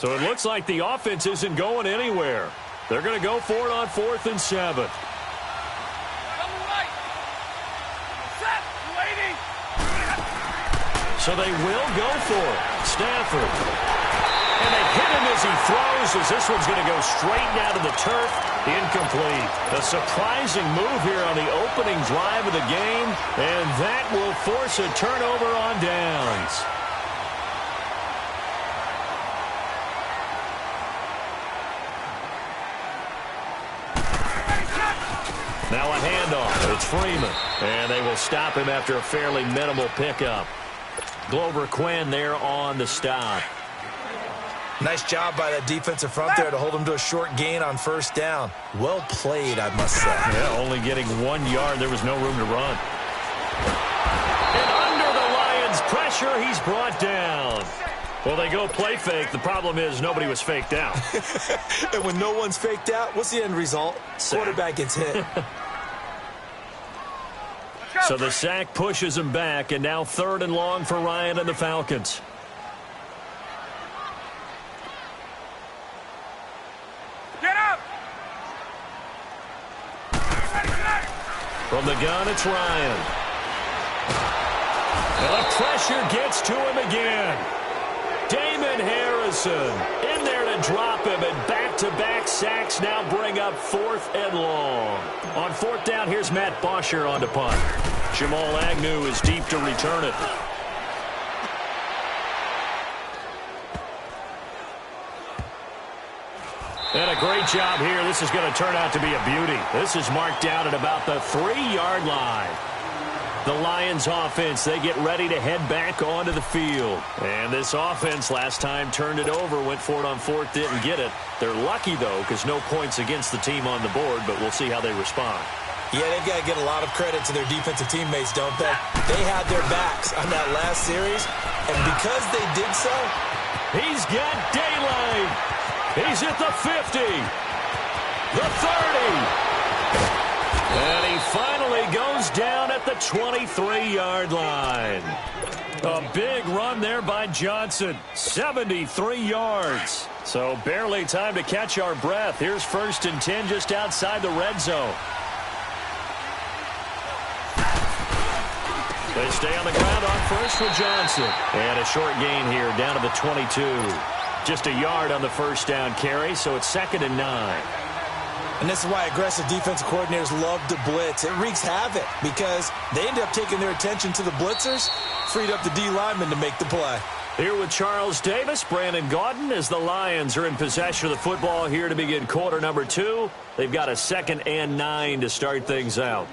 So it looks like the offense isn't going anywhere. They're going to go for it on 4th and 7. So they will go for it. Stafford. And they hit him as he throws, as this one's going to go straight down to the turf. Incomplete. A surprising move here on the opening drive of the game, and that will force a turnover on downs. Now a handoff. It's Freeman. And they will stop him after a fairly minimal pickup. Glover Quinn there on the stop. Nice job by that defensive front there to hold him to a short gain on 1st down. Well played, I must say. Yeah, only getting 1 yard. There was no room to run. And under the Lions' pressure, he's brought down. Well, they go play fake. The problem is nobody was faked out. And when no one's faked out, what's the end result? Quarterback gets hit. So the sack pushes him back, and now 3rd and long for Ryan and the Falcons. Get up! From the gun, it's Ryan. And the pressure gets to him again. Damon Harrison in there to drop him, and back-to-back sacks now bring up 4th and long. On 4th down, here's Matt Bosher on to punt. Jamal Agnew is deep to return it. And a great job here. This is going to turn out to be a beauty. This is marked down at about the 3-yard line. The Lions offense, they get ready to head back onto the field. And this offense last time turned it over, went for it on 4th, didn't get it. They're lucky, though, because no points against the team on the board, but we'll see how they respond. Yeah, they've got to get a lot of credit to their defensive teammates, don't they? They had their backs on that last series, and because they did so... He's got daylight. He's at the 50, the 30. And he finally goes down at the 23-yard line. A big run there by Johnson. 73 yards. So barely time to catch our breath. Here's 1st and 10 just outside the red zone. They stay on the ground on 1st for Johnson. And a short gain here down to the 22. Just a yard on the 1st down carry, so it's 2nd and 9. And this is why aggressive defensive coordinators love to blitz. It wreaks havoc because they end up taking their attention to the blitzers, freed up the D lineman to make the play. Here with Charles Davis, Brandon Gaudin, as the Lions are in possession of the football here to begin quarter number 2. They've got a 2nd and 9 to start things out.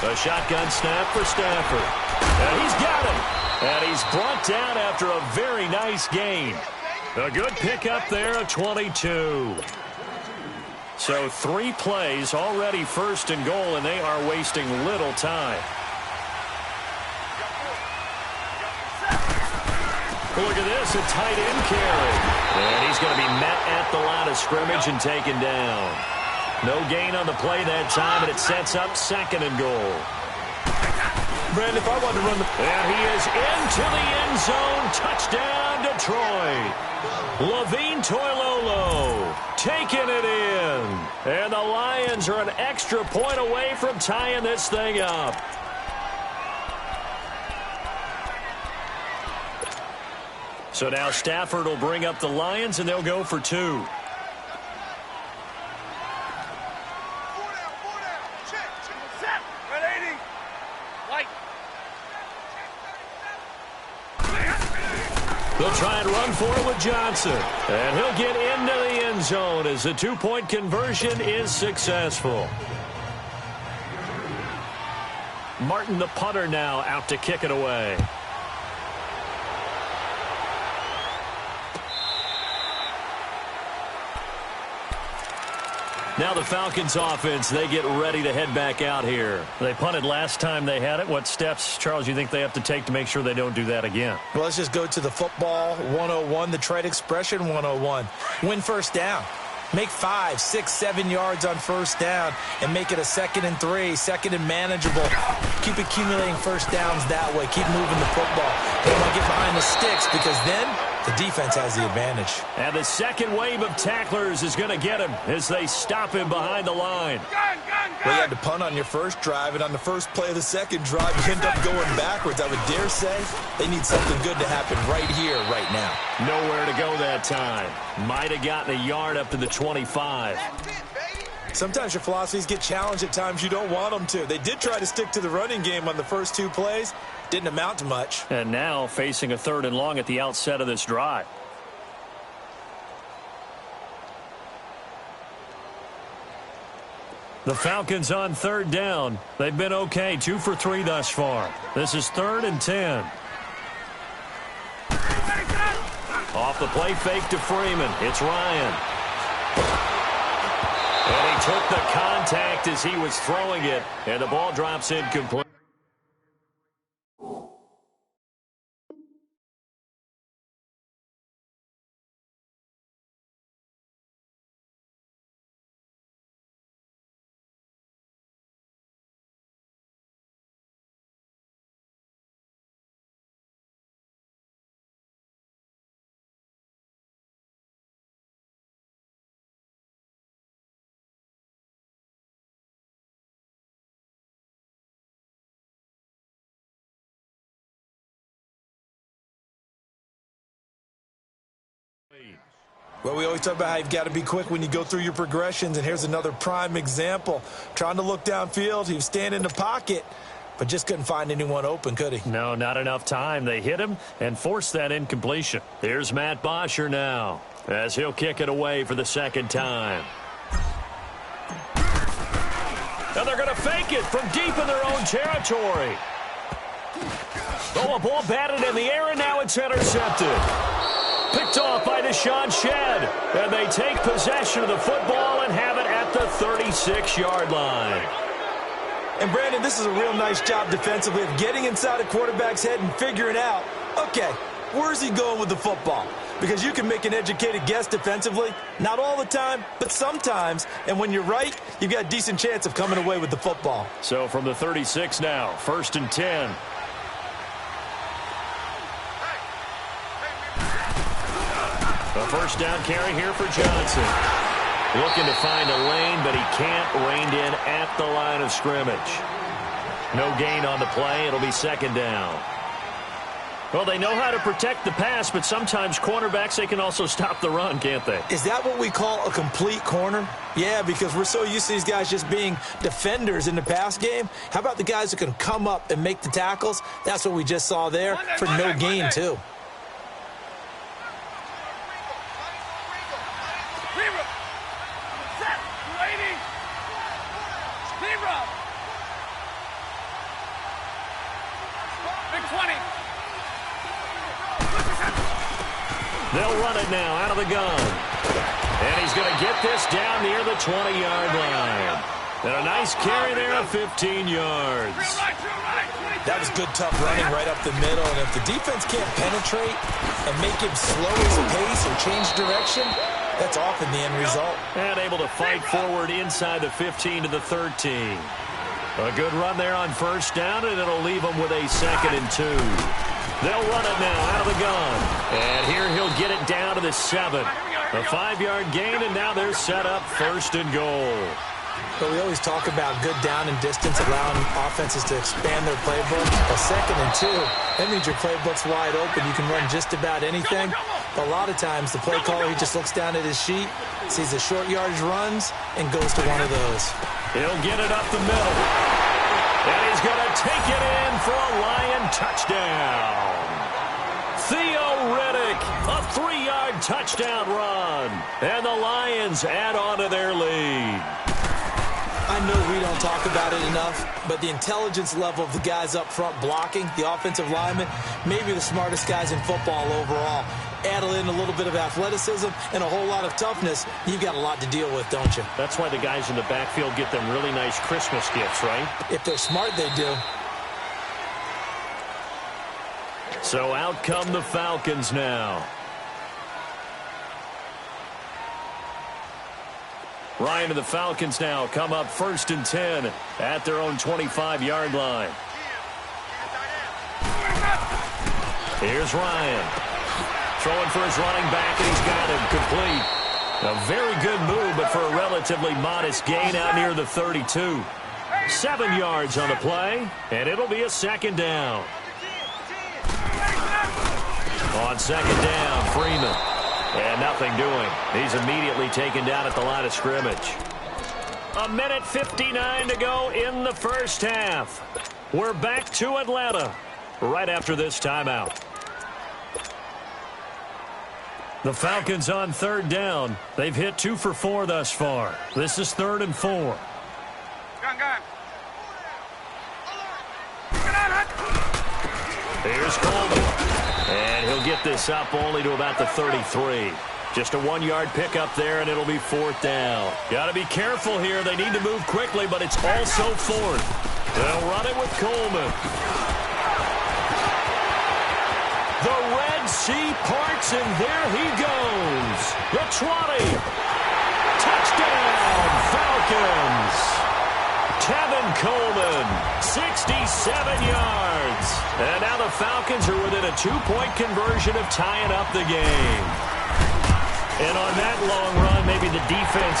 A shotgun snap for Stafford. And he's got him. And he's brought down after a very nice gain. A good pickup there at 22. So 3 plays, already 1st and goal, and they are wasting little time. Look at this, a tight end carry. And he's going to be met at the line of scrimmage and taken down. No gain on the play that time, and it sets up 2nd and goal. Brandon, if I wanted to run the... And he is into the end zone. Touchdown, Detroit. Levine Toilolo taking it in. And the Lions are an extra point away from tying this thing up. So now Stafford will bring up the Lions, and they'll go for 2. They'll try and run for it with Johnson. And he'll get into the end zone as the 2-point conversion is successful. Martin, the punter, now out to kick it away. Now the Falcons offense, they get ready to head back out here. They punted last time they had it. What steps, Charles, you think they have to take to make sure they don't do that again? Well, let's just go to the football 101, the trade expression 101. Win first down. Make 5, 6, 7 yards on first down and make it a 2nd and 3, 2nd and manageable. Keep accumulating first downs that way. Keep moving the football. They don't want to get behind the sticks because then the defense has the advantage. And the second wave of tacklers is going to get him as they stop him behind the line. Well, you had to punt on your first drive, and on the first play of the second drive, you end up going backwards. I would dare say they need something good to happen right here, right now. Nowhere to go that time. Might have gotten a yard up to the 25. Sometimes your philosophies get challenged at times you don't want them to. They did try to stick to the running game on the first 2 plays. Didn't amount to much. And now facing a 3rd and long at the outset of this drive. The Falcons on 3rd down. They've been okay, 2 for 3 thus far. This is 3rd and 10. Off the play fake to Freeman. It's Ryan. And he took the contact as he was throwing it, and the ball drops incomplete. Well, we always talk about how you've got to be quick when you go through your progressions, and here's another prime example. Trying to look downfield, he was standing in the pocket, but just couldn't find anyone open, could he? No, not enough time. They hit him and forced that incompletion. Here's Matt Bosher now as he'll kick it away for the 2nd time. And they're going to fake it from deep in their own territory. Oh, a ball batted in the air, and now it's intercepted. Picked off by Deshaun Shedd. And they take possession of the football and have it at the 36-yard line. And, Brandon, this is a real nice job defensively of getting inside a quarterback's head and figuring out, okay, where's he going with the football? Because you can make an educated guess defensively. Not all the time, but sometimes. And when you're right, you've got a decent chance of coming away with the football. So from the 36 now, 1st and 10. A first down carry here for Johnson. Looking to find a lane, but he can't. Reined in at the line of scrimmage. No gain on the play. It'll be 2nd down. Well, they know how to protect the pass, but sometimes cornerbacks, they can also stop the run, can't they? Is that what we call a complete corner? Yeah, because we're so used to these guys just being defenders in the pass game. How about the guys who can come up and make the tackles? That's what we just saw there for no gain, too. They'll run it now out of the gun. And he's going to get this down near the 20-yard line. And a nice carry there of 15 yards. That was good, tough running right up the middle. And if the defense can't penetrate and make him slow his pace or change direction, that's often the end result. And able to fight forward inside the 15 to the 13. A good run there on first down, and it'll leave them with a 2nd and 2. They'll run it now out of the gun. And here he'll get it down to the 7. A 5-yard gain, and now they're set up 1st and goal. But we always talk about good down and distance, allowing offenses to expand their playbook. A 2nd and 2, that means your playbook's wide open. You can run just about anything. But a lot of times, the play caller, he just looks down at his sheet, sees the short yardage runs, and goes to one of those. He'll get it up the middle. And he's going to take it in for a Lion touchdown. Theo Riddick, a 3-yard touchdown run. And the Lions add on to their lead. I know we don't talk about it enough, but the intelligence level of the guys up front blocking, the offensive linemen, maybe the smartest guys in football overall. Add in a little bit of athleticism and a whole lot of toughness, you've got a lot to deal with, don't you? That's why the guys in the backfield get them really nice Christmas gifts, right? If they're smart, they do. So out come the Falcons now. Ryan and the Falcons now come up 1st and 10 at their own 25-yard line. Here's Ryan. Throwing for his running back, and he's got him complete. A very good move, but for a relatively modest gain out near the 32. 7 yards on the play, and it'll be a 2nd down. On 2nd down, Freeman. And nothing doing. He's immediately taken down at the line of scrimmage. 1:59 to go in the first half. We're back to Atlanta right after this timeout. The Falcons on 3rd down. They've hit 2 for 4 thus far. This is 3rd and 4. Here's Coleman. And he'll get this up only to about the 33. Just a 1-yard pickup there, and it'll be 4th down. Got to be careful here. They need to move quickly, but it's also 4th. They'll run it with Coleman. The Red Sea parts, and there he goes. The 20. Touchdown, Falcons. Tevin Coleman, 67 yards. And now the Falcons are within a 2-point conversion of tying up the game. And on that long run, maybe the defense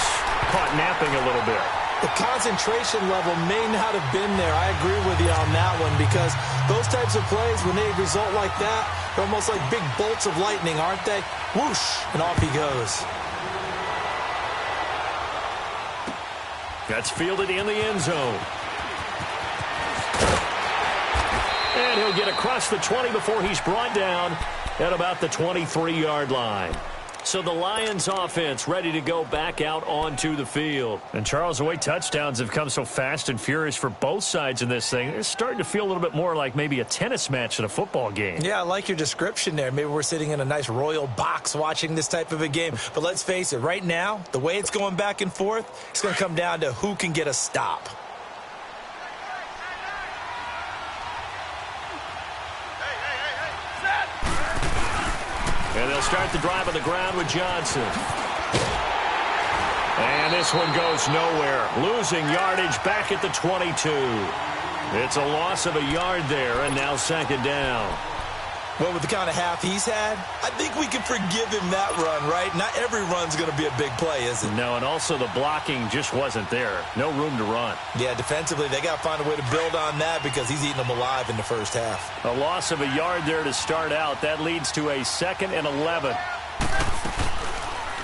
caught napping a little bit. The concentration level may not have been there. I agree with you on that one, because those types of plays, when they result like that, they're almost like big bolts of lightning, aren't they? Whoosh, and off he goes. That's fielded in the end zone. And he'll get across the 20 before he's brought down at about the 23-yard line. So the Lions offense ready to go back out onto the field. And Charles, the way touchdowns have come so fast and furious for both sides in this thing, it's starting to feel a little bit more like maybe a tennis match in a football game. Yeah, I like your description there. Maybe we're sitting in a nice royal box watching this type of a game. But let's face it, right now, the way it's going back and forth, it's going to come down to who can get a stop. And they'll start the drive on the ground with Johnson. And this one goes nowhere. Losing yardage back at the 22. It's a loss of a yard there, and now 2nd down. Well, with the kind of half he's had, I think we can forgive him that run, right? Not every run's going to be a big play, is it? No, and also the blocking just wasn't there. No room to run. Yeah, defensively, they got to find a way to build on that, because he's eating them alive in the first half. A loss of a yard there to start out. That leads to a 2nd and 11.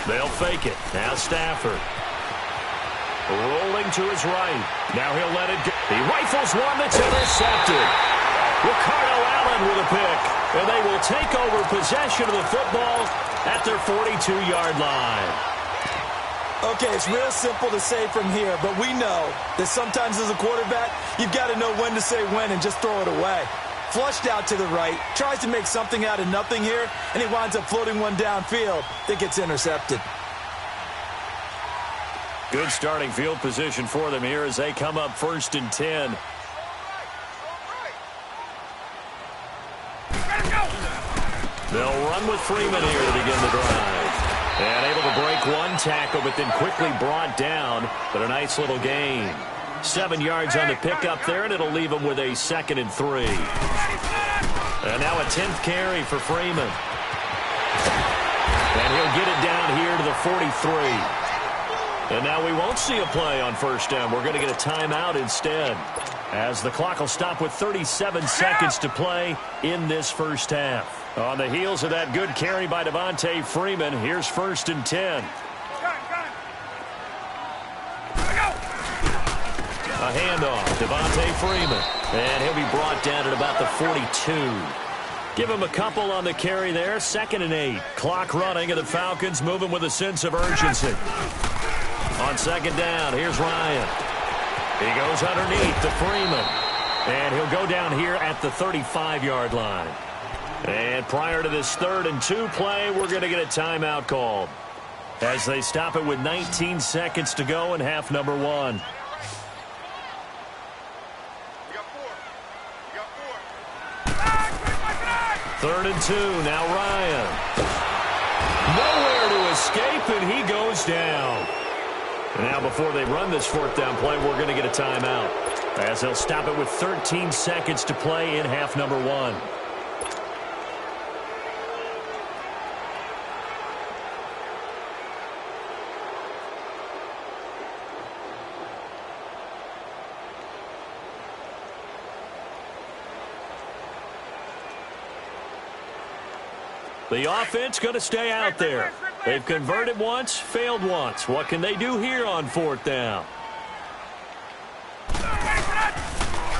They'll fake it. Now Stafford. Rolling to his right. Now he'll let it go. He rifles one that's intercepted. Ricardo Allen with a pick. And they will take over possession of the football at their 42-yard line. Okay, it's real simple to say from here, but we know that sometimes as a quarterback, you've got to know when to say when and just throw it away. Flushed out to the right, tries to make something out of nothing here, and he winds up floating one downfield that gets intercepted. Good starting field position for them here as they come up 1st and 10. They'll run with Freeman here to begin the drive. And able to break one tackle, but then quickly brought down. But a nice little gain. 7 yards on the pickup there, and it'll leave him with a 2nd and 3. And now a 10th carry for Freeman. And he'll get it down here to the 43. And now we won't see a play on 1st down. We're going to get a timeout instead, as the clock will stop with 37 seconds to play in this first half. On the heels of that good carry by Devontae Freeman, here's 1st and 10. A handoff, Devontae Freeman. And he'll be brought down at about the 42. Give him a couple on the carry there. 2nd and 8. Clock running, and the Falcons moving with a sense of urgency. On 2nd down, here's Ryan. He goes underneath to Freeman. And he'll go down here at the 35-yard line. And prior to this 3rd and 2 play, we're going to get a timeout called as they stop it with 19 seconds to go in half number 1. Third and 2, now Ryan. Nowhere to escape, and he goes down. Now before they run this 4th down play, we're going to get a timeout, as they'll stop it with 13 seconds to play in half number 1. The offense going to stay out there. They've converted once, failed once. What can they do here on 4th down?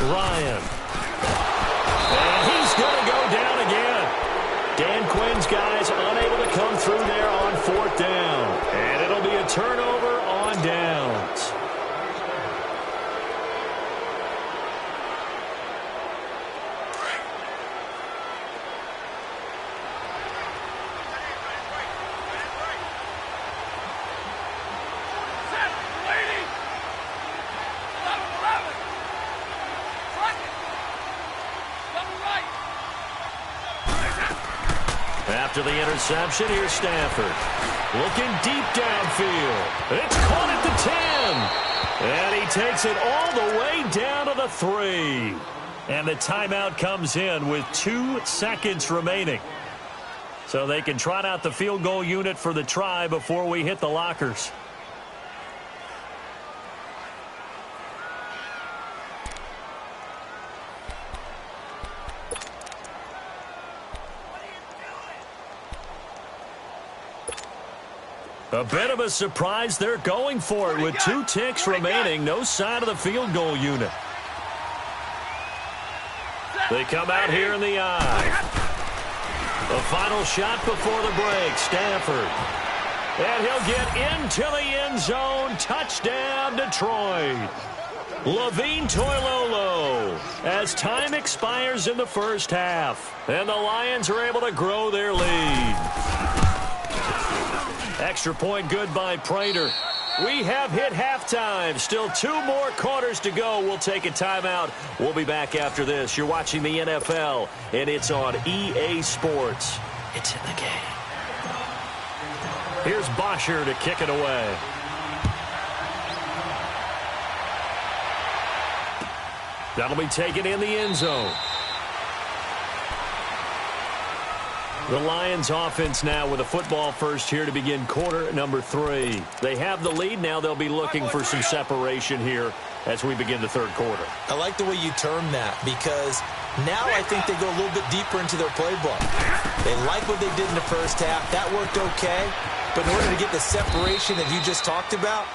Ryan. And he's going to go down again. Dan Quinn's guys unable to come through there on 4th down. And it'll be a turnover on downs. After the interception, here's Stafford. Looking deep downfield. It's caught at the 10. And he takes it all the way down to the 3. And the timeout comes in with 2 seconds remaining. So they can trot out the field goal unit for the try before we hit the lockers. A bit of a surprise. They're going for it with 2 ticks remaining. No sign of the field goal unit. They come out here in the eye. The final shot before the break. Stafford. And he'll get into the end zone. Touchdown, Detroit. Levine Toilolo as time expires in the first half. And the Lions are able to grow their lead. Extra point good by Prater. We have hit halftime. Still 2 more quarters to go. We'll take a timeout. We'll be back after this. You're watching the NFL, and it's on EA Sports. It's in the game. Here's Bosher to kick it away. That'll be taken in the end zone. The Lions offense now with a football first here to begin quarter number 3. They have the lead. Now they'll be looking for some separation here as we begin the 3rd quarter. I like the way you term that, because now I think they go a little bit deeper into their playbook. They like what they did in the first half. That worked okay. But in order to get the separation that you just talked about,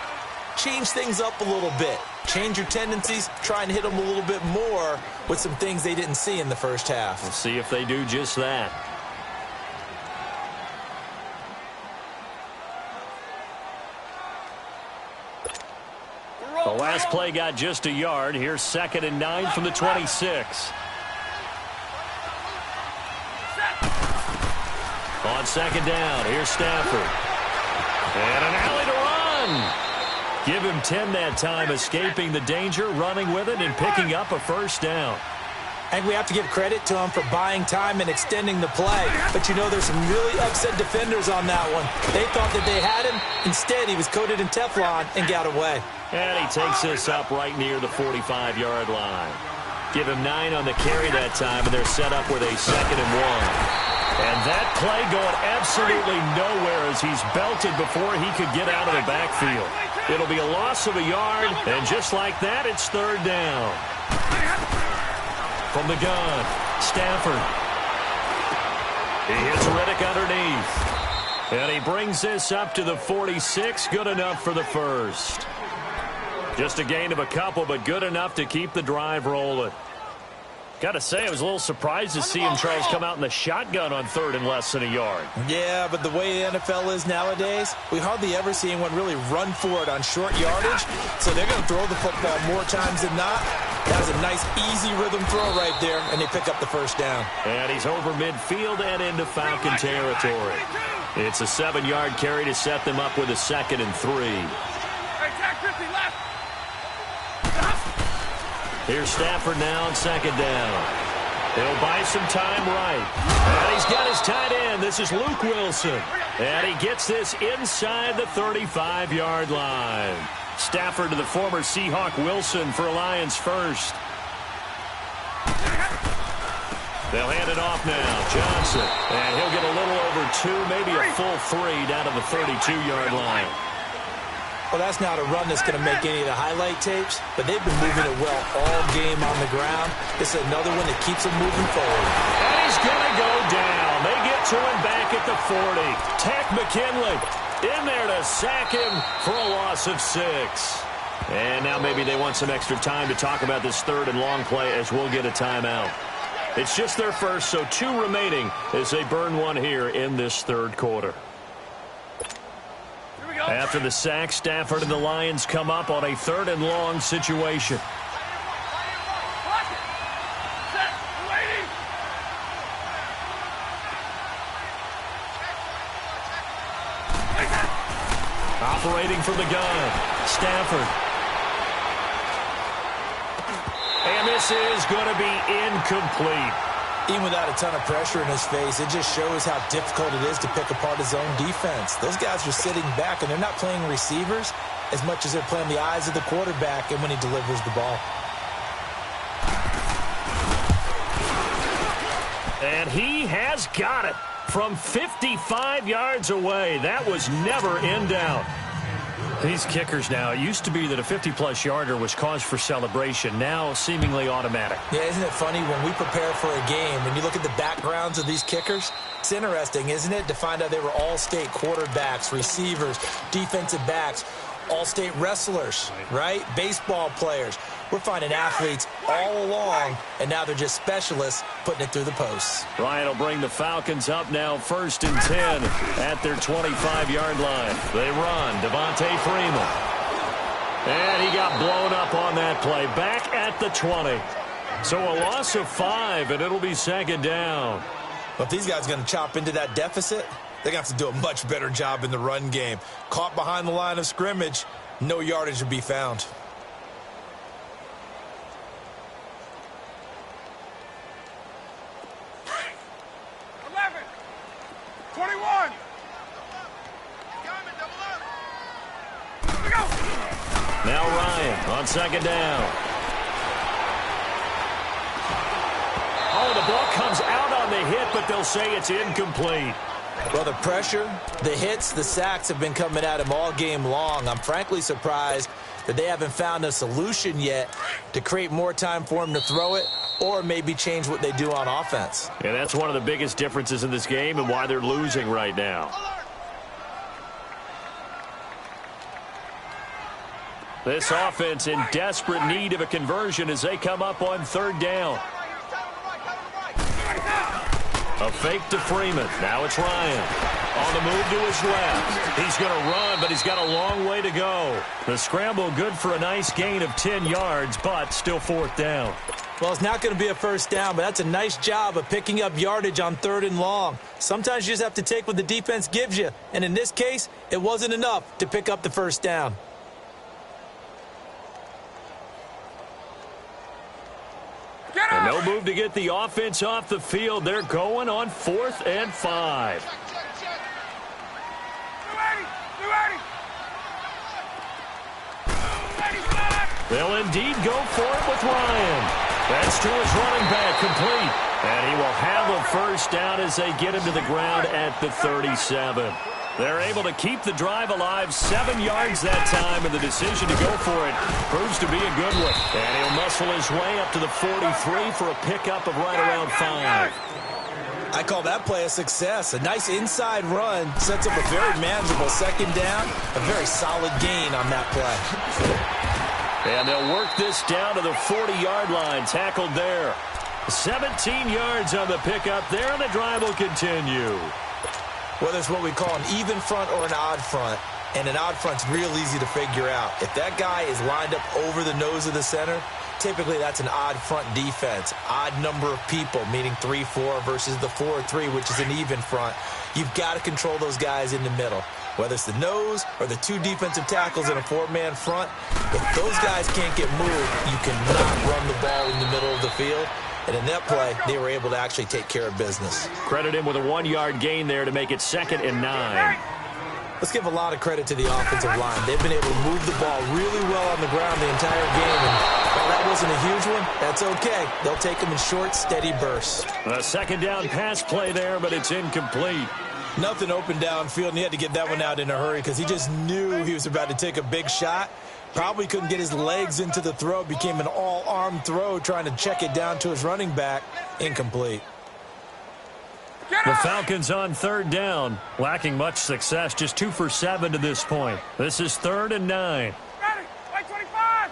change things up a little bit. Change your tendencies. Try and hit them a little bit more with some things they didn't see in the first half. We'll see if they do just that. The last play got just a yard. Here's 2nd and 9 from the 26. On 2nd down, here's Stafford. And an alley to run. Give him 10 that time, escaping the danger, running with it, and picking up a first down. I think we have to give credit to him for buying time and extending the play. But, you know, there's some really upset defenders on that one. They thought that they had him. Instead, he was coated in Teflon and got away. And he takes this up right near the 45-yard line. Give him 9 on the carry that time, and they're set up with a 2nd and 1. And that play going absolutely nowhere as he's belted before he could get out of the backfield. It'll be a loss of a yard, and just like that, it's 3rd down. From the gun, Stafford. He hits Riddick underneath. And he brings this up to the 46. Good enough for the first. Just a gain of a couple, but good enough to keep the drive rolling. Got to say, I was a little surprised to see him, Charles, come out in the shotgun on third and less than a yard. Yeah, but the way the NFL is nowadays, we hardly ever see anyone really run for it on short yardage. So they're going to throw the football more times than not. That was a nice, easy rhythm throw right there, and they pick up the first down. And he's over midfield and into Falcon territory. It's a 7-yard carry to set them up with a 2nd and 3. Here's Stafford now on 2nd down. He'll buy some time right. And he's got his tight end. This is Luke Wilson. And he gets this inside the 35-yard line. Stafford to the former Seahawk Wilson for Lions first. They'll hand it off now. Johnson. And he'll get a little over 2, maybe a full 3 down to the 32-yard line. Well, that's not a run that's going to make any of the highlight tapes, but they've been moving it well all game on the ground. This is another one that keeps them moving forward. And he's going to go down. They get to him back at the 40. Takk McKinley in there to sack him for a loss of 6. And now maybe they want some extra time to talk about this 3rd and long play as we'll get a timeout. It's just their first, so 2 remaining as they burn one here in this 3rd quarter. After the sack, Stafford and the Lions come up on a 3rd and long situation. Operating from the gun, Stafford. And this is going to be incomplete. Even without a ton of pressure in his face, it just shows how difficult it is to pick apart his own defense. Those guys are sitting back, and they're not playing receivers as much as they're playing the eyes of the quarterback and when he delivers the ball. And he has got it from 55 yards away. That was never in doubt. These kickers now, it used to be that a 50-plus yarder was cause for celebration. Now seemingly automatic. Yeah, isn't it funny when we prepare for a game, when you look at the backgrounds of these kickers, it's interesting, isn't it, to find out they were all-state quarterbacks, receivers, defensive backs, all-state wrestlers, right? Baseball players. We're finding athletes all along, and now they're just specialists putting it through the posts. Ryan will bring the Falcons up now 1st and 10 at their 25-yard line. They run. Devontae Freeman. And he got blown up on that play. Back at the 20. So a loss of 5, and it'll be 2nd down. But if these guys are going to chop into that deficit, they're going to have to do a much better job in the run game. Caught behind the line of scrimmage, no yardage will be found. Now Ryan on 2nd down. Oh, the ball comes out on the hit, but they'll say it's incomplete. Well, the pressure, the hits, the sacks have been coming at him all game long. I'm frankly surprised that they haven't found a solution yet to create more time for him to throw it or maybe change what they do on offense. Yeah, that's one of the biggest differences in this game and why they're losing right now. This offense in desperate need of a conversion as they come up on 3rd down. A fake to Freeman. Now it's Ryan. On the move to his left. He's going to run, but he's got a long way to go. The scramble good for a nice gain of 10 yards, but still 4th down. Well, it's not going to be a first down, but that's a nice job of picking up yardage on 3rd and long. Sometimes you just have to take what the defense gives you, and in this case, it wasn't enough to pick up the first down. And no move to get the offense off the field. They're going on 4th and 5. They'll indeed go for it with Ryan. That's to his running back, complete. And he will have a first down as they get him to the ground at the 37. They're able to keep the drive alive, 7 yards that time, and the decision to go for it proves to be a good one. And he'll muscle his way up to the 43 for a pickup of right around 5. I call that play a success. A nice inside run sets up a very manageable 2nd down, a very solid gain on that play. And they'll work this down to the 40-yard line, tackled there. 17 yards on the pickup there, and the drive will continue. Whether it's what we call an even front or an odd front, and an odd front's real easy to figure out. If that guy is lined up over the nose of the center, typically that's an odd front defense. Odd number of people, meaning 3-4 versus the 4-3, which is an even front. You've got to control those guys in the middle. Whether it's the nose or the two defensive tackles in a four-man front, if those guys can't get moved, you cannot run the ball in the middle of the field. And in that play, they were able to actually take care of business. Credit him with a 1-yard gain there to make it 2nd and 9. Let's give a lot of credit to the offensive line. They've been able to move the ball really well on the ground the entire game. And while that wasn't a huge one, that's okay. They'll take them in short, steady bursts. A second down pass play there, but it's incomplete. Nothing open downfield, and he had to get that one out in a hurry because he just knew he was about to take a big shot. Probably couldn't get his legs into the throw. Became an all-arm throw trying to check it down to his running back. Incomplete. The Falcons on 3rd down, lacking much success, just 2 for 7 to this point. This is 3rd and 9. Ready. White 25.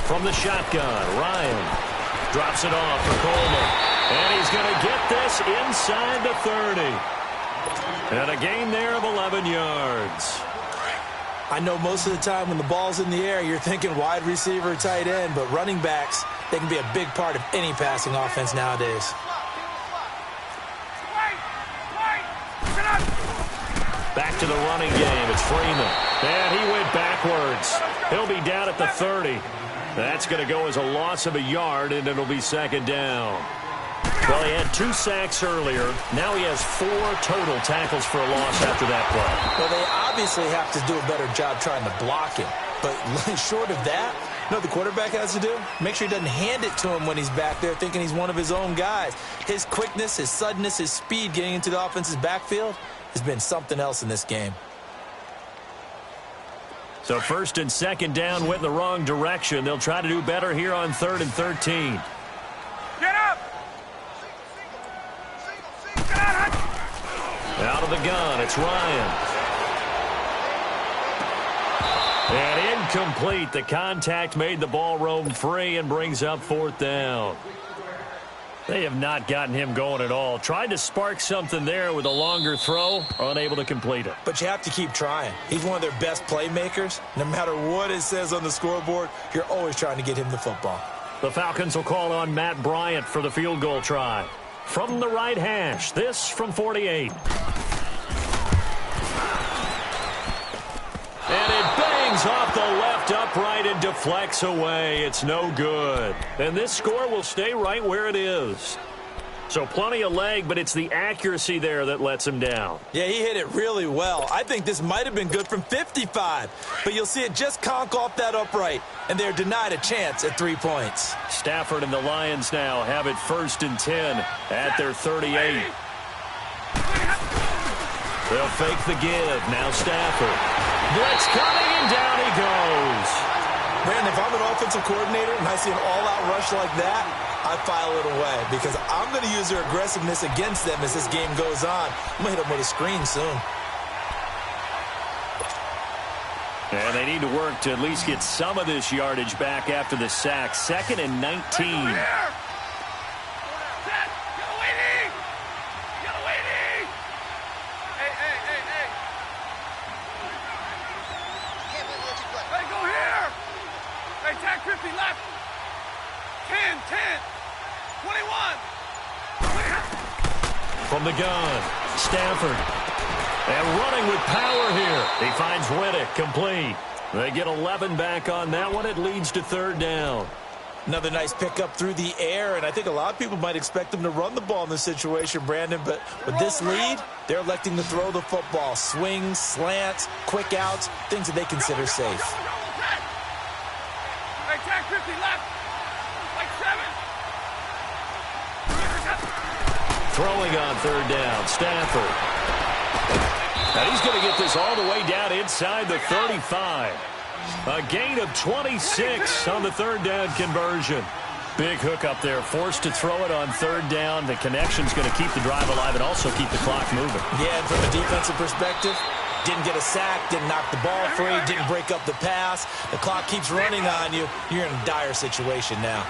From the shotgun, Ryan drops it off for Coleman. And he's going to get this inside the 30. And a gain there of 11 yards. I know most of the time when the ball's in the air, you're thinking wide receiver, tight end, but running backs, they can be a big part of any passing offense nowadays. Back to the running game. It's Freeman. And he went backwards. He'll be down at the 30. That's going to go as a loss of a yard, and it'll be 2nd down. Well, he had 2 sacks earlier. Now he has 4 total tackles for a loss after that play. Well, they obviously have to do a better job trying to block him. But short of that, you know what the quarterback has to do? Make sure he doesn't hand it to him when he's back there thinking he's one of his own guys. His quickness, his suddenness, his speed getting into the offense's backfield has been something else in this game. So 1st and 2nd down went in the wrong direction. They'll try to do better here on 3rd and 13. Get up! Out of the gun, it's Ryan. And incomplete. The contact made the ball roam free and brings up 4th down. They have not gotten him going at all. Tried to spark something there with a longer throw, unable to complete it. But you have to keep trying. He's one of their best playmakers. No matter what it says on the scoreboard, you're always trying to get him the football. The Falcons will call on Matt Bryant for the field goal try. From the right hash, this from 48. And it bangs off the left upright and deflects away. It's no good. And this score will stay right where it is. So plenty of leg, but it's the accuracy there that lets him down. Yeah, he hit it really well. I think this might have been good from 55. But you'll see it just conk off that upright. And they're denied a chance at 3 points. Stafford and the Lions now have it 1st and 10 at their 38. They'll fake the give. Now Stafford. Blitz coming, and down he goes. Brandon, if I'm an offensive coordinator and I see an all-out rush like that, I file it away because I'm going to use their aggressiveness against them as this game goes on. I'm going to hit them with a screen soon. And they need to work to at least get some of this yardage back after the sack. 2nd and 19. From the gun, Stafford. And running with power here. He finds Riddick, complete. They get 11 back on that one. It leads to 3rd down. Another nice pickup through the air, and I think a lot of people might expect them to run the ball in this situation, Brandon, but with this lead, they're electing to throw the football. Swings, slants, quick outs, things that they consider safe. Hey, tag 50 left. Like 7. Throwing on 3rd down, Stafford. And he's going to get this all the way down inside the 35. A gain of 26 on the 3rd down conversion. Big hook up there, forced to throw it on 3rd down. The connection's going to keep the drive alive and also keep the clock moving. Yeah, and from a defensive perspective, Didn't get a sack, didn't knock the ball free, didn't break up the pass. The clock keeps running on you. You're in a dire situation now.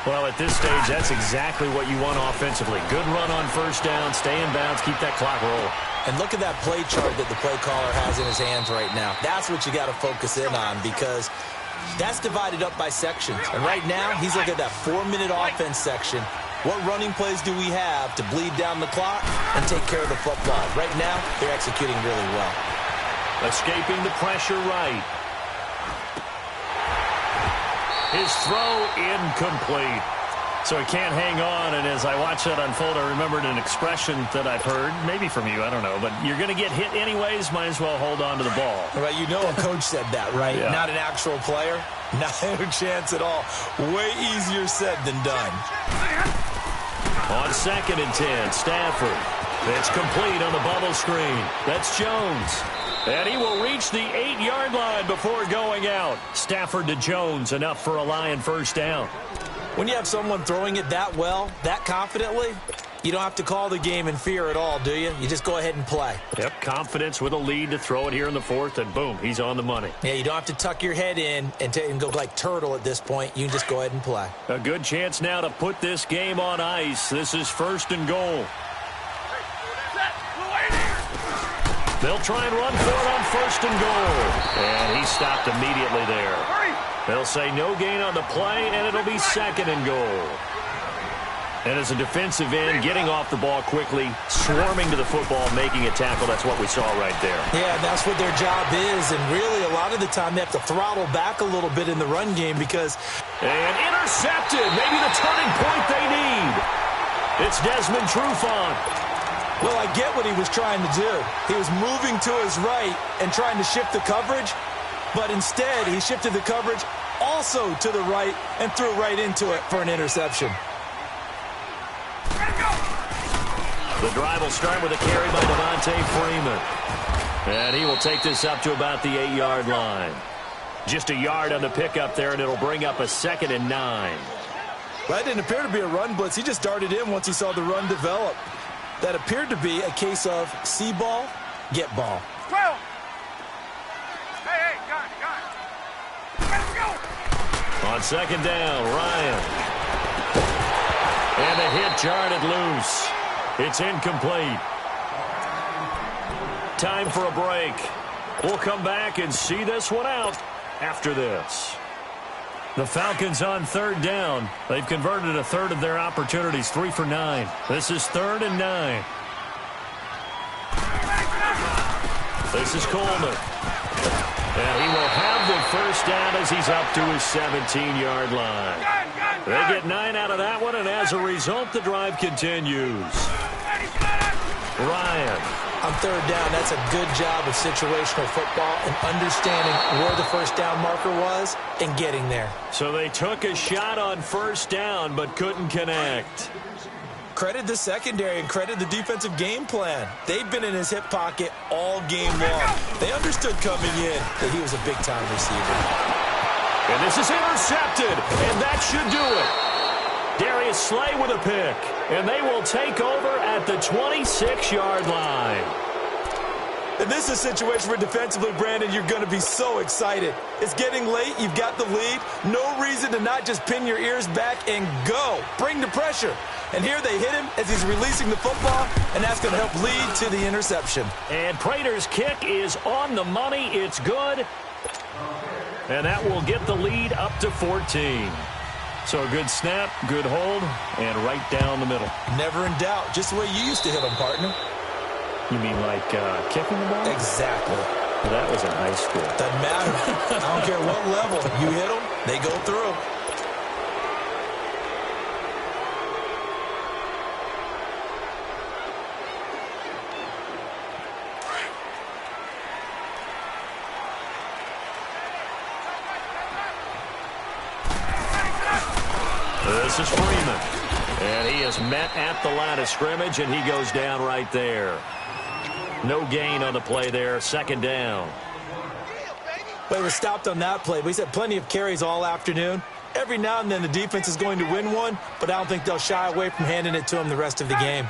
Well, at this stage, that's exactly what you want offensively. Good run on first down, stay in bounds, keep that clock rolling. And look at that play chart that the play caller has in his hands right now. That's what you got to focus in on, because that's divided up by sections. And right now, he's looking at that 4-minute offense section. What running plays do we have to bleed down the clock and take care of the football? Right now, they're executing really well. Escaping the pressure right. His throw incomplete. So he can't hang on, and as I watch that unfold, I remembered an expression that I've heard, maybe from you, I don't know, but you're going to get hit anyways, might as well hold on to the ball. Right, you know a coach said that, right? Yeah. Not an actual player. Not a chance at all. Way easier said than done. On 2nd and 10, Stafford. It's complete on the bubble screen. That's Jones. And he will reach the 8-yard line before going out. Stafford to Jones, enough for a Lion first down. When you have someone throwing it that well, that confidently, you don't have to call the game in fear at all, do you? You just go ahead and play. Yep, confidence with a lead to throw it here in the 4th, and boom, he's on the money. Yeah, you don't have to tuck your head in and go like turtle at this point. You can just go ahead and play. A good chance now to put this game on ice. This is 1st and goal. They'll try and run for it on 1st and goal. And he stopped immediately there. They'll say no gain on the play, and it'll be 2nd and goal. And as a defensive end, getting off the ball quickly, swarming to the football, making a tackle, that's what we saw right there. Yeah, that's what their job is, and really a lot of the time they have to throttle back a little bit in the run game because... And intercepted, maybe the turning point they need. It's Desmond Trufant. Well, I get what he was trying to do. He was moving to his right and trying to shift the coverage, but instead he shifted the coverage also to the right and threw right into it for an interception. The drive will start with a carry by Devontae Freeman. And he will take this up to about the 8-yard line. Just a yard on the pickup there, and it'll bring up a 2nd and 9. Well, that didn't appear to be a run blitz. He just darted in once he saw the run develop. That appeared to be a case of see ball, get ball. 12. Hey, got it. Let's go. On 2nd down, Ryan. And a hit jarred loose. It's incomplete. Time for a break. We'll come back and see this one out after this. The Falcons on 3rd down. They've converted a third of their opportunities, 3 for 9. This is 3rd and 9. This is Coleman. And he will have the first down as he's up to his 17-yard line. They get 9 out of that one, and as a result, the drive continues. Ryan. On 3rd down, that's a good job of situational football and understanding where the first down marker was and getting there. So they took a shot on 1st down but couldn't connect. Credit the secondary and credit the defensive game plan. They've been in his hip pocket all game long. They understood coming in that he was a big-time receiver. And this is intercepted, and that should do it. Darius Slay with a pick, and they will take over at the 26-yard line. And this is a situation where defensively, Brandon, you're going to be so excited. It's getting late. You've got the lead. No reason to not just pin your ears back and go. Bring the pressure. And here they hit him as he's releasing the football, and that's going to help lead to the interception. And Prater's kick is on the money. It's good. And that will get the lead up to 14. So a good snap, good hold, and right down the middle. Never in doubt. Just the way you used to hit them, partner. You mean like kicking the ball? Exactly. That was in high school. Doesn't matter. I don't care what level. You hit them, they go through. This is Freeman. And he is met at the line of scrimmage, and he goes down right there. No gain on the play there. 2nd down. Well, he was stopped on that play. He's had plenty of carries all afternoon. Every now and then the defense is going to win one, but I don't think they'll shy away from handing it to him the rest of the game.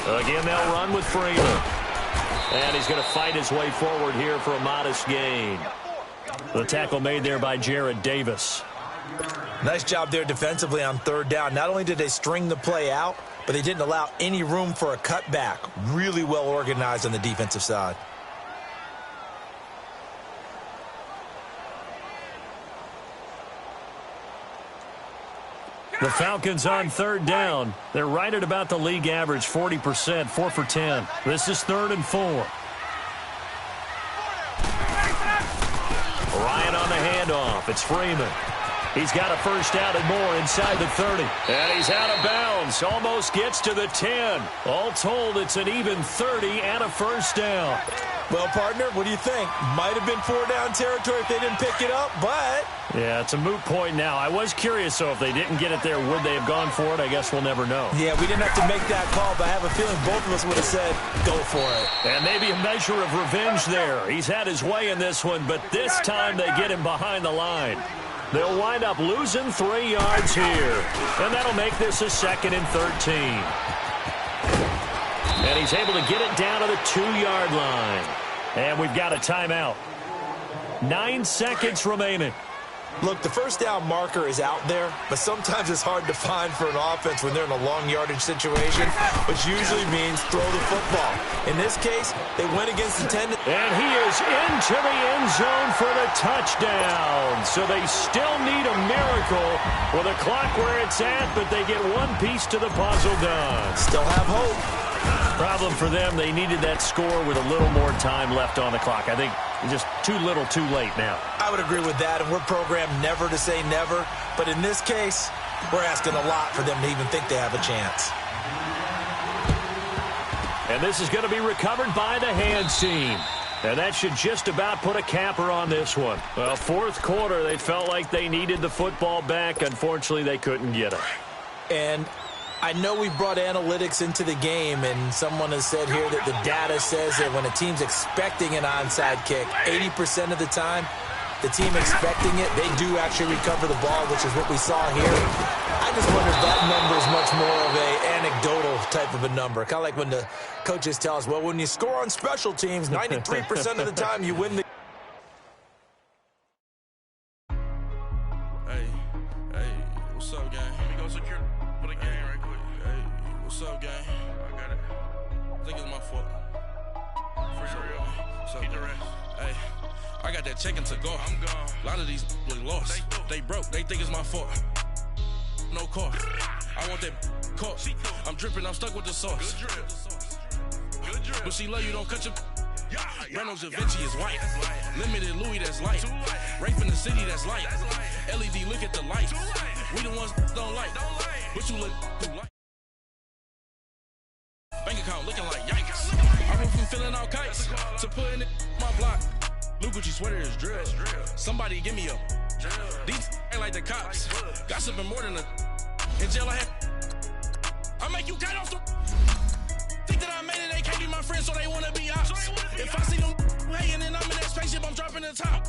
Again, they'll run with Freeman. And he's going to fight his way forward here for a modest gain. The tackle made there by Jarrad Davis. Nice job there defensively on third down. Not only did they string the play out, but they didn't allow any room for a cutback. Really well organized on the defensive side. The Falcons on third down. They're right at about the league average, 40%, 4 for 10. This is 3rd and 4. Ryan on the handoff. It's Freeman. He's got a first down and more inside the 30. And he's out of bounds. Almost gets to the 10. All told, it's an even 30 and a first down. Well, partner, what do you think? Might have been 4-down territory if they didn't pick it up, but... Yeah, it's a moot point now. I was curious, so if they didn't get it there, would they have gone for it? I guess we'll never know. Yeah, we didn't have to make that call, but I have a feeling both of us would have said, go for it. And maybe a measure of revenge there. He's had his way in this one, but this time they get him behind the line. They'll wind up losing 3 yards here. And that'll make this a 2nd and 13. And he's able to get it down to the 2-yard line. And we've got a timeout. 9 seconds remaining. Look, the first down marker is out there, but sometimes it's hard to find for an offense when they're in a long yardage situation, which usually means throw the football. In this case, they went against the 10. And he is into the end zone for the touchdown. So they still need a miracle with a clock where it's at, but they get one piece to the puzzle done. Still have hope. Problem for them, they needed that score with a little more time left on the clock. I think just too little, too late now. I would agree with that, and we're programmed never to say never. But in this case, we're asking a lot for them to even think they have a chance. And this is going to be recovered by the hands team. And that should just about put a capper on this one. Well, 4th quarter, they felt like they needed the football back. Unfortunately, they couldn't get it. And I know we brought analytics into the game, and someone has said here that the data says that when a team's expecting an onside kick, 80% of the time, the team expecting it, they do actually recover the ball, which is what we saw here. I just wonder if that number is much more of an anecdotal type of a number. Kind of like when the coaches tell us, well, when you score on special teams, 93% of the time you win the Hey, what's up, gang? Let me go secure for the game right quick. Hey, what's up, gang? I got it. I think it's my fault. For real. Keep the rest. Hey, I got that check-in to go. I'm gone. A lot of these look lost. They broke. They think it's my fault. No car. I want that caught. I'm dripping. I'm stuck with the sauce. Good drip. But she love you. Don't cut your... Reynolds Da Vinci is white. Limited Louis, that's light. Rape in the city, that's light. LED, look at the lights. We the ones don't like. But you look too light. Bank account looking like yikes. I went from filling out kites to putting it in my block. Luke Gucci sweater is drill. Somebody give me a. These ain't like the cops. Gossiping more than a. In jail I had. I make you cut off the. Think that I made it, they can't be my friends, so they wanna be ops. If I see them hanging and I'm in that spaceship, I'm dropping the top.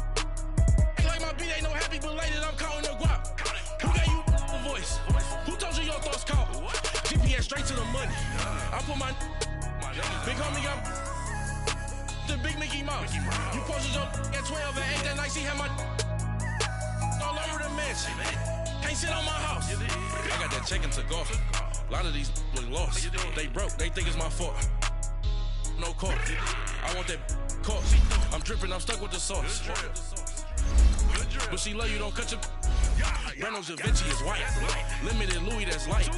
Ain't like my beat ain't no happy belated, I'm counting the guap. Who gave you the voice? Who told you your thoughts count? GPS straight to the money. I put my big homie up. The big Mickey Mouse. You posted your at 12 and 8 that night, she had my all over the mansion. Can't sit on my house. I got that check-in to go. A lot of these look lost. They broke. They think it's my fault. No car. I want that caught. I'm dripping. I'm stuck with the sauce. But she love you. Don't cut your... Reynolds Da Vinci is white. Limited Louis, that's light.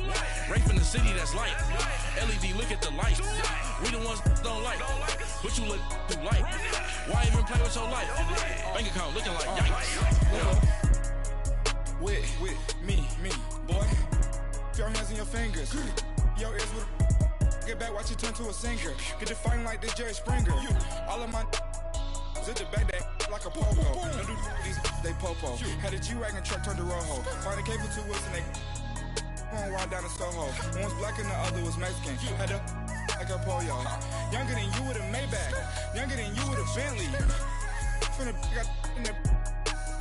Rape in the city, that's light. LED, look at the lights. We the ones don't like. But you look too light. Why even play with your life? Bank account looking like yikes. Yeah. With me, boy. Your hands and your fingers. Your ears with get back, watch you turn to a singer. Get it fighting like this Jerry Springer. All of my at the back that like a popo. Don't do these they popo. Had a G-Wagon truck turned to Rojo. Find a cable 2 wheels and they going wild down to Soho. One was black and the other was Mexican. Had a like a pollo. Younger than you with a Maybach. Younger than you with a Bentley. Finna got in the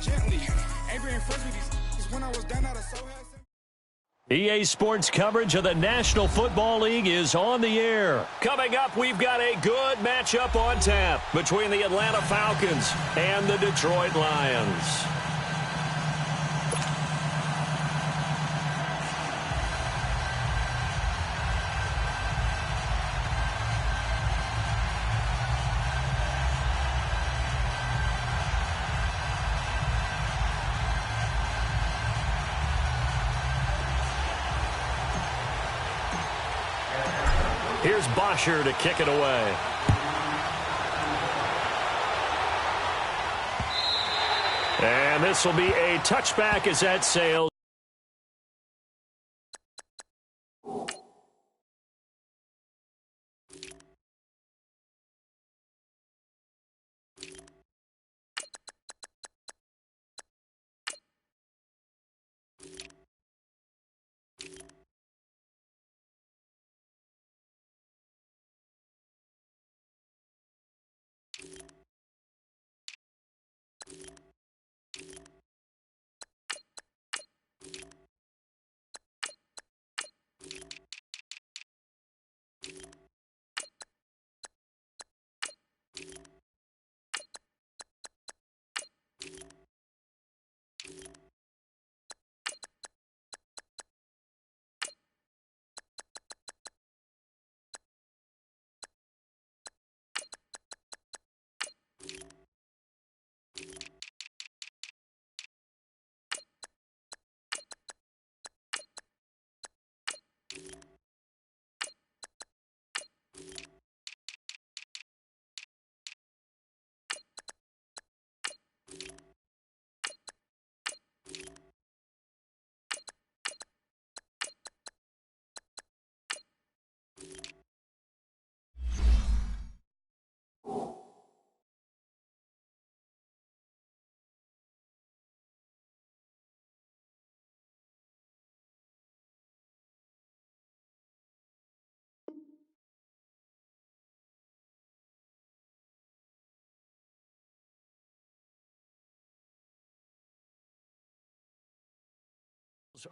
gently. Ain't been friends with these when I was down out of Soho. EA Sports coverage of the National Football League is on the air. Coming up, we've got a good matchup on tap between the Atlanta Falcons and the Detroit Lions. Here's Bosher to kick it away. And this will be a touchback as that sails.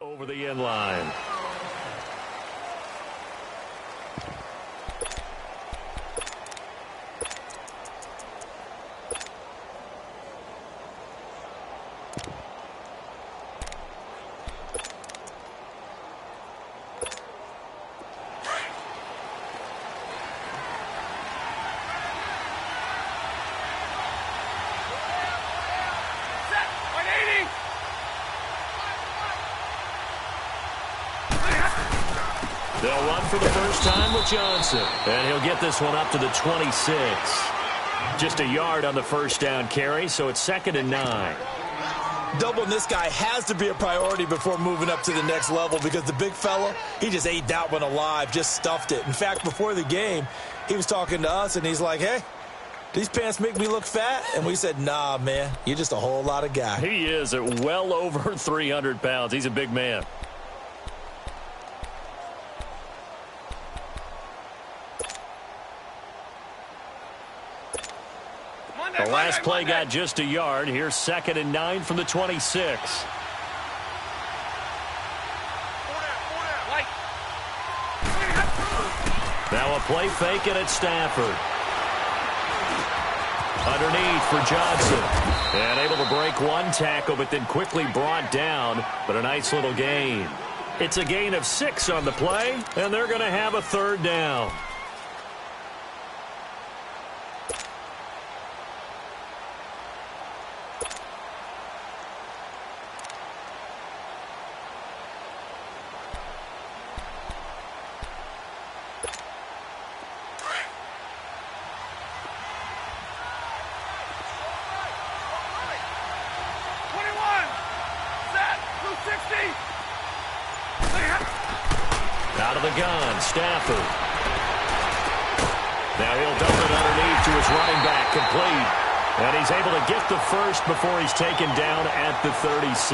Over the end line. They'll run for the first time with Johnson. And he'll get this one up to the 26. Just a yard on the first down carry, so it's 2nd and 9. Doubling this guy has to be a priority before moving up to the next level because the big fella, he just ate that one alive, just stuffed it. In fact, before the game, he was talking to us, and he's like, hey, these pants make me look fat? And we said, nah, man, you're just a whole lot of guy. He is at well over 300 pounds. He's a big man. The last play got just a yard. Here's 2nd and 9 from the 26. Now a play fake, and it's Stafford. Underneath for Johnson. And able to break one tackle, but then quickly brought down. But a nice little gain. It's a gain of 6 on the play, and they're going to have a 3rd down. Out of the gun, Stafford. Now he'll dump it underneath to his running back, complete. And he's able to get the first before he's taken down at the 36.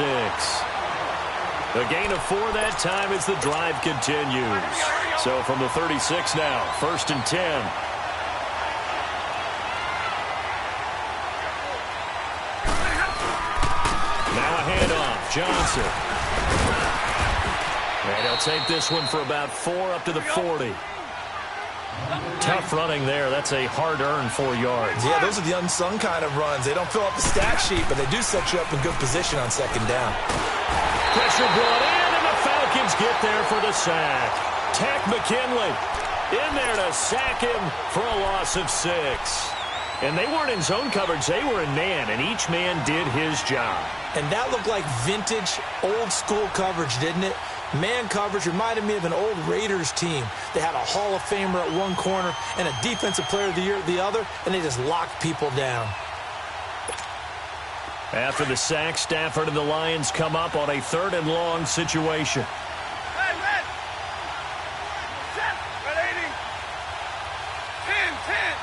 A gain of 4 that time as the drive continues. So from the 36 now, 1st and 10. Now a handoff, Johnson. And he'll take this one for about 4 up to the 40. Tough running there. That's a hard-earned 4 yards. Yeah, those are the unsung kind of runs. They don't fill up the stat sheet, but they do set you up in good position on second down. Pressure brought in, and the Falcons get there for the sack. Takk McKinley in there to sack him for a loss of 6. And they weren't in zone coverage. They were in man, and each man did his job. And that looked like vintage, old-school coverage, didn't it? Man coverage reminded me of an old Raiders team. They had a Hall of Famer at one corner and a Defensive Player of the Year at the other, and they just locked people down. After the sack, Stafford and the Lions come up on a 3rd and long situation. Red, red. Set. Red 80. 10, 10.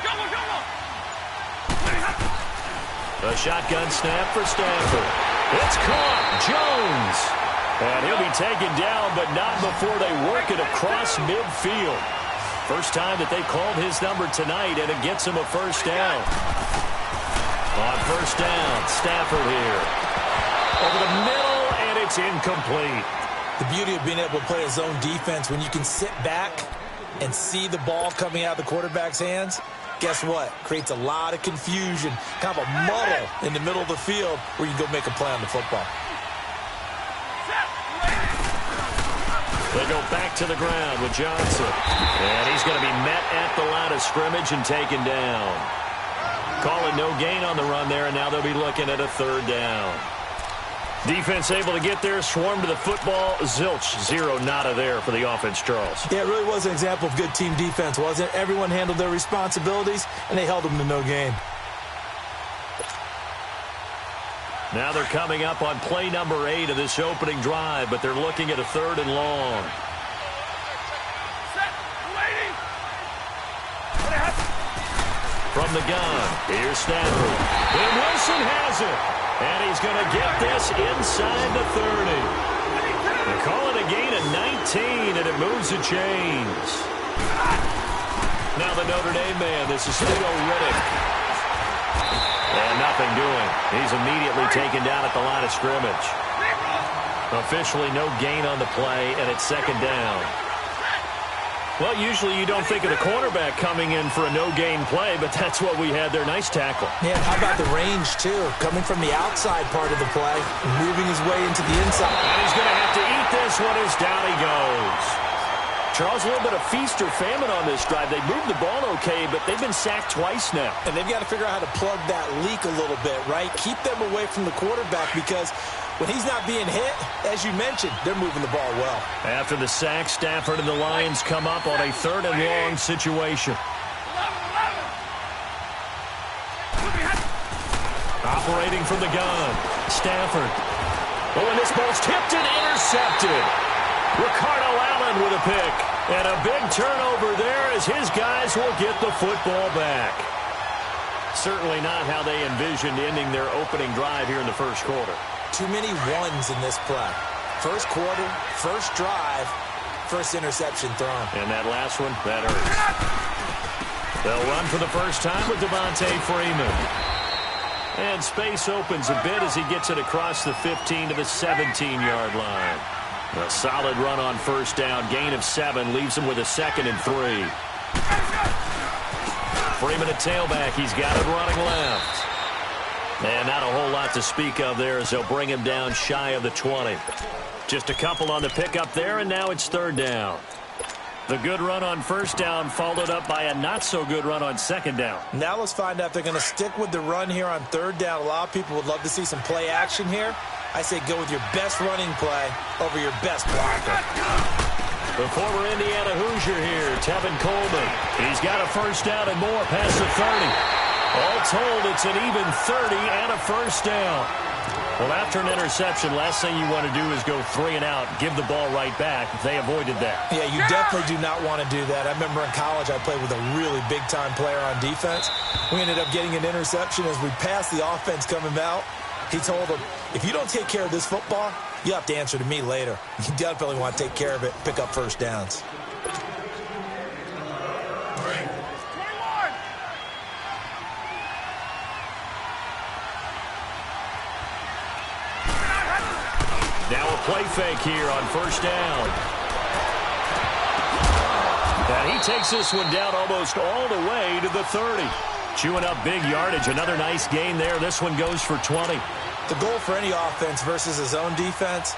Double. A shotgun snap for Stafford. It's caught. Jones. And he'll be taken down, but not before they work it across midfield. First time that they called his number tonight, and it gets him a first down. On first down, Stafford here. Over the middle, and it's incomplete. The beauty of being able to play a zone defense, when you can sit back and see the ball coming out of the quarterback's hands, guess what? Creates a lot of confusion, kind of a muddle in the middle of the field where you can go make a play on the football. They go back to the ground with Johnson. And he's going to be met at the line of scrimmage and taken down. Calling no gain on the run there, and now they'll be looking at a 3rd down. Defense able to get there, swarm to the football. Zilch, 0 nada there for the offense, Charles. Yeah, it really was an example of good team defense, wasn't it? Everyone handled their responsibilities, and they held them to no gain. Now they're coming up on play number 8 of this opening drive, but they're looking at a 3rd and long. Set. Waiting. From the gun, here's Stafford. And Wilson has it. And he's going to get this inside the 30. They call it a gain of 19, and it moves the chains. Now the Notre Dame man, this is Theo Riddick. And nothing doing. He's immediately taken down at the line of scrimmage. Officially no gain on the play, and it's 2nd down. Well, usually you don't think of the cornerback coming in for a no-gain play, but that's what we had there. Nice tackle. Yeah, how about the range, too? Coming from the outside part of the play, moving his way into the inside. And he's going to have to eat this one as down he goes. Charles, a little bit of feast or famine on this drive. They moved the ball okay, but they've been sacked twice now. And they've got to figure out how to plug that leak a little bit, right? Keep them away from the quarterback, because when he's not being hit, as you mentioned, they're moving the ball well. After the sack, Stafford and the Lions come up on a 3rd and long situation. 11. Operating from the gun, Stafford. Oh, and this ball's tipped and intercepted. Ricardo Allen with a pick. And a big turnover there as his guys will get the football back. Certainly not how they envisioned ending their opening drive here in the first quarter. Too many ones in this play. First quarter, first drive, first interception thrown. And that last one, that hurts. They'll run for the first time with Devontae Freeman. And space opens a bit as he gets it across the 15 to the 17-yard line. A solid run on first down. Gain of 7 leaves him with a 2nd and 3. Freeman at tailback. He's got it running left. And not a whole lot to speak of there as they'll bring him down shy of the 20. Just a couple on the pickup there, and now it's 3rd down. The good run on first down followed up by a not-so-good run on 2nd down. Now let's find out if they're going to stick with the run here on 3rd down. A lot of people would love to see some play action here. I say go with your best running play over your best blocker. The former Indiana Hoosier here, Tevin Coleman. He's got a first down and more past the 30. All told, it's an even 30 and a first down. Well, after an interception, last thing you want to do is go 3 and out, give the ball right back. They avoided that. Yeah, you definitely do not want to do that. I remember in college I played with a really big-time player on defense. We ended up getting an interception as we passed the offense coming out. He told him, if you don't take care of this football, you have to answer to me later. You definitely want to take care of it, pick up first downs. Now a play fake here on first down. And he takes this one down almost all the way to the 30. Chewing up big yardage. Another nice gain there. This one goes for 20. The goal for any offense versus his own defense,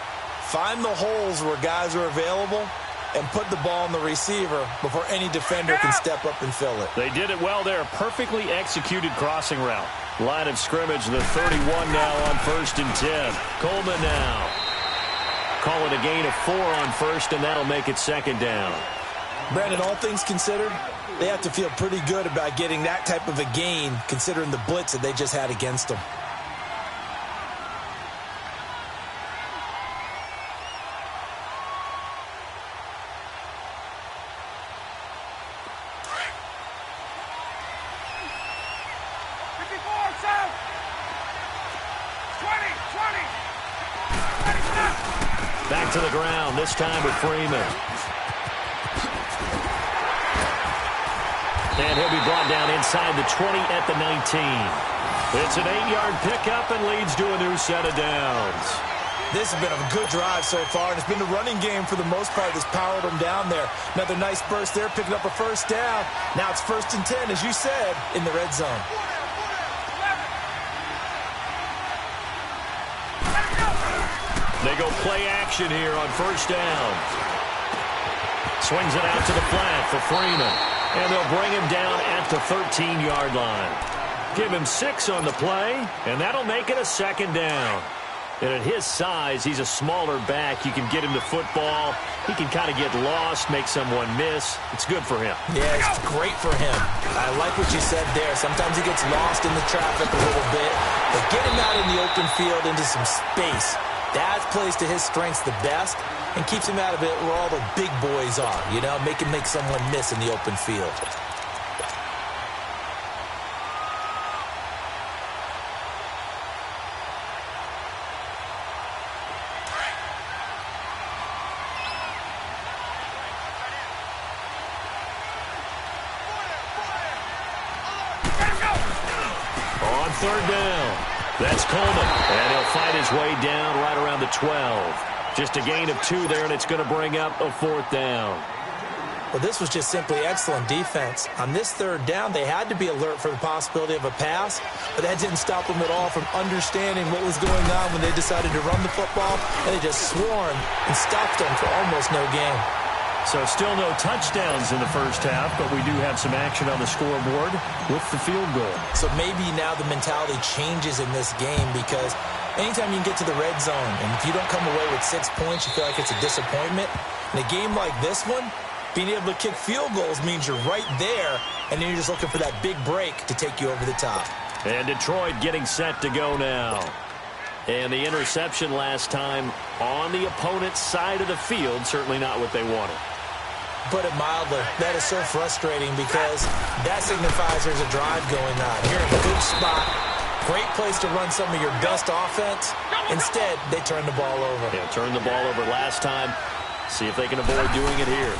find the holes where guys are available and put the ball on the receiver before any defender can step up and fill it. They did it well there. Perfectly executed crossing route. Line of scrimmage, the 31 now on 1st and 10. Coleman now. Call it a gain of 4 on first, and that'll make it 2nd down. Brandon, all things considered, they have to feel pretty good about getting that type of a gain considering the blitz that they just had against them. Back to the ground, this time with Freeman. And he'll be brought down inside the 20 at the 19. It's an 8-yard pickup and leads to a new set of downs. This has been a good drive so far, and it's been the running game for the most part that's powered them down there. Another nice burst there, picking up a first down. Now it's 1st and 10, as you said, in the red zone. They go play action here on first down. Swings it out to the flat for Freeman. And they'll bring him down at the 13-yard line. Give him 6 on the play, and that'll make it a 2nd down. And at his size, he's a smaller back. You can get him the football. He can kind of get lost, make someone miss. It's good for him. Yeah, it's great for him. I like what you said there. Sometimes he gets lost in the traffic a little bit. But get him out in the open field into some space. That plays to his strengths the best and keeps him out of it where all the big boys are, you know, make someone miss in the open field. On 3rd down, that's Coleman, and he'll fight his way down right around the 12. Just a gain of 2 there, and it's going to bring up a 4th down. Well, this was just simply excellent defense. On this 3rd down, they had to be alert for the possibility of a pass, but that didn't stop them at all from understanding what was going on when they decided to run the football, and they just swarmed and stopped them for almost no gain. So still no touchdowns in the first half, but we do have some action on the scoreboard with the field goal. So maybe now the mentality changes in this game because anytime you can get to the red zone, and if you don't come away with 6 points, you feel like it's a disappointment. In a game like this one, being able to kick field goals means you're right there, and then you're just looking for that big break to take you over the top. And Detroit getting set to go now. And the interception last time on the opponent's side of the field, certainly not what they wanted. Put it mildly, that is so frustrating because that signifies there's a drive going on. You're in a good spot, great place to run some of your best offense. Instead, they turn the ball over. Yeah, turned the ball over last time. See if they can avoid doing it here.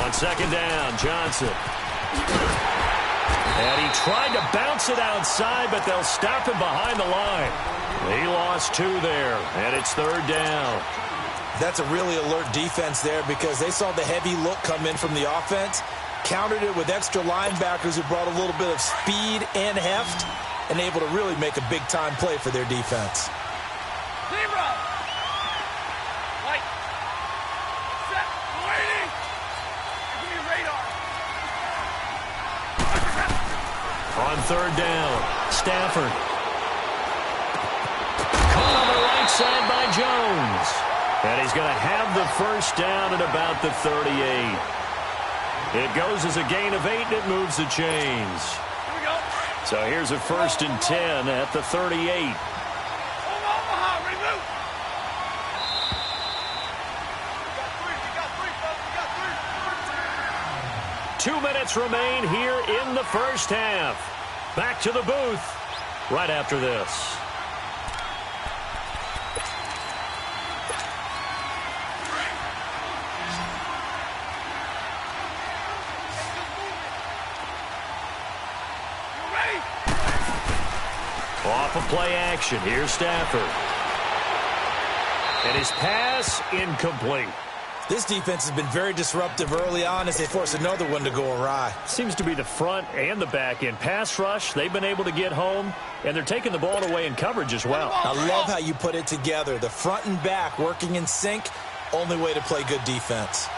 On 2nd down, Johnson. And he tried to bounce it outside, but they'll stop him behind the line. He lost 2 there, and it's 3rd down. That's a really alert defense there because they saw the heavy look come in from the offense, countered it with extra linebackers who brought a little bit of speed and heft, and able to really make a big-time play for their defense. Zero. Light. Set. Waiting. Give me radar. On 3rd down, Stafford. Caught on the right side by Jones. And he's going to have the first down at about the 38. It goes as a gain of 8, and it moves the chains. Here we go. So here's a 1st and 10 at the 38. Omaha, remove. We got 3, folks. We got 3. 2 minutes remain here in the first half. Back to the booth right after this. Off of play action, here's Stafford. And his pass incomplete. This defense has been very disruptive early on as they force another one to go awry. Seems to be the front and the back end. Pass rush, they've been able to get home, and they're taking the ball away in coverage as well. I love how you put it together. The front and back working in sync, only way to play good defense.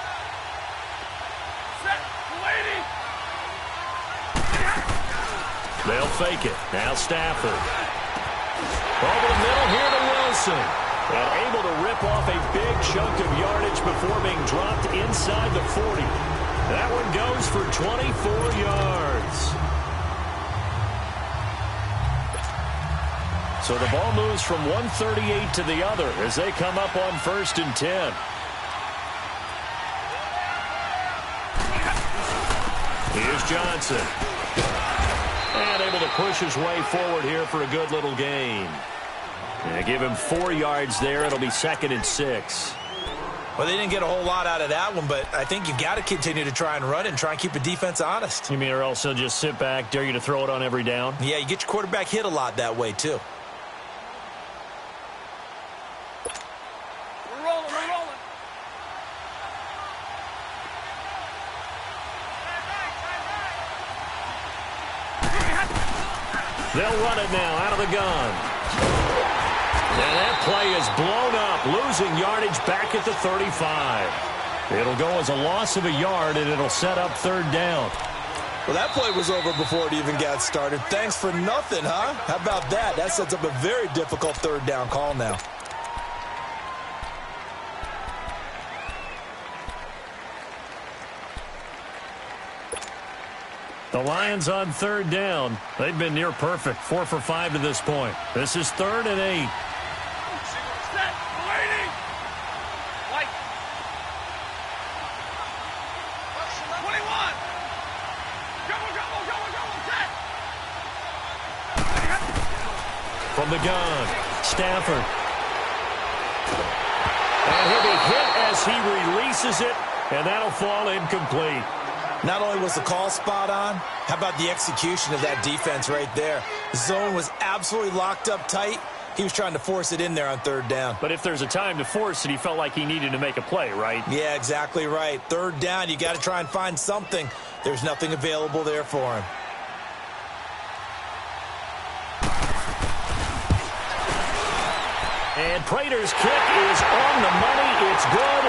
They'll fake it. Now Stafford. Over the middle here to Wilson. And able to rip off a big chunk of yardage before being dropped inside the 40. That one goes for 24 yards. So the ball moves from 138 to the other as they come up on 1st and 10. Here's Johnson. And able to push his way forward here for a good little gain. And give him 4 yards there. It'll be 2nd and 6. Well, they didn't get a whole lot out of that one, but I think you've got to continue to try and run and try and keep the defense honest. You mean or else they'll just sit back, dare you to throw it on every down? Yeah, you get your quarterback hit a lot that way, too. We're rolling, we're rolling. They'll run it now out of the gun. And that play is blown up, losing yardage back at the 35. It'll go as a loss of a yard, and it'll set up 3rd down. Well, that play was over before it even got started. Thanks for nothing, huh? How about that? That sets up a very difficult 3rd down call now. The Lions on 3rd down. They've been near perfect, 4 for 5 to this point. This is 3rd and 8. Set, waiting. White. 21. Set. From the gun, Stafford. And he'll be hit as he releases it, and that'll fall incomplete. Not only was the call spot on, how about the execution of that defense right there? The zone was absolutely locked up tight. He was trying to force it in there on 3rd down. But if there's a time to force it, he felt like he needed to make a play, right? Yeah, exactly right. 3rd down, you got to try and find something. There's nothing available there for him. And Prater's kick is on the money. It's good.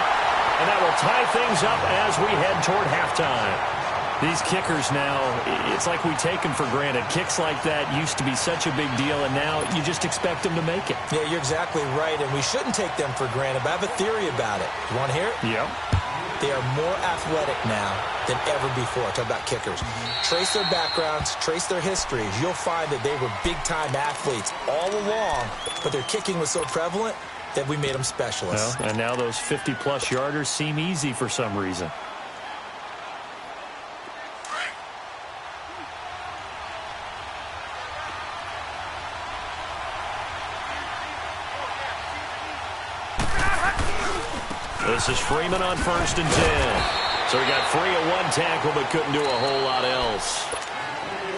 And that will tie things up as we head toward halftime. These kickers now, it's like we take them for granted. Kicks like that used to be such a big deal, and now you just expect them to make it. Yeah, you're exactly right, and we shouldn't take them for granted, but I have a theory about it. You want to hear it? Yep. They are more athletic now than ever before. Talk about kickers. Trace their backgrounds, trace their histories. You'll find that they were big-time athletes all along, but their kicking was so prevalent that we made them specialists. Well, and now those 50-plus yarders seem easy for some reason. This is Freeman on 1st and 10. So he got free of one tackle but couldn't do a whole lot else.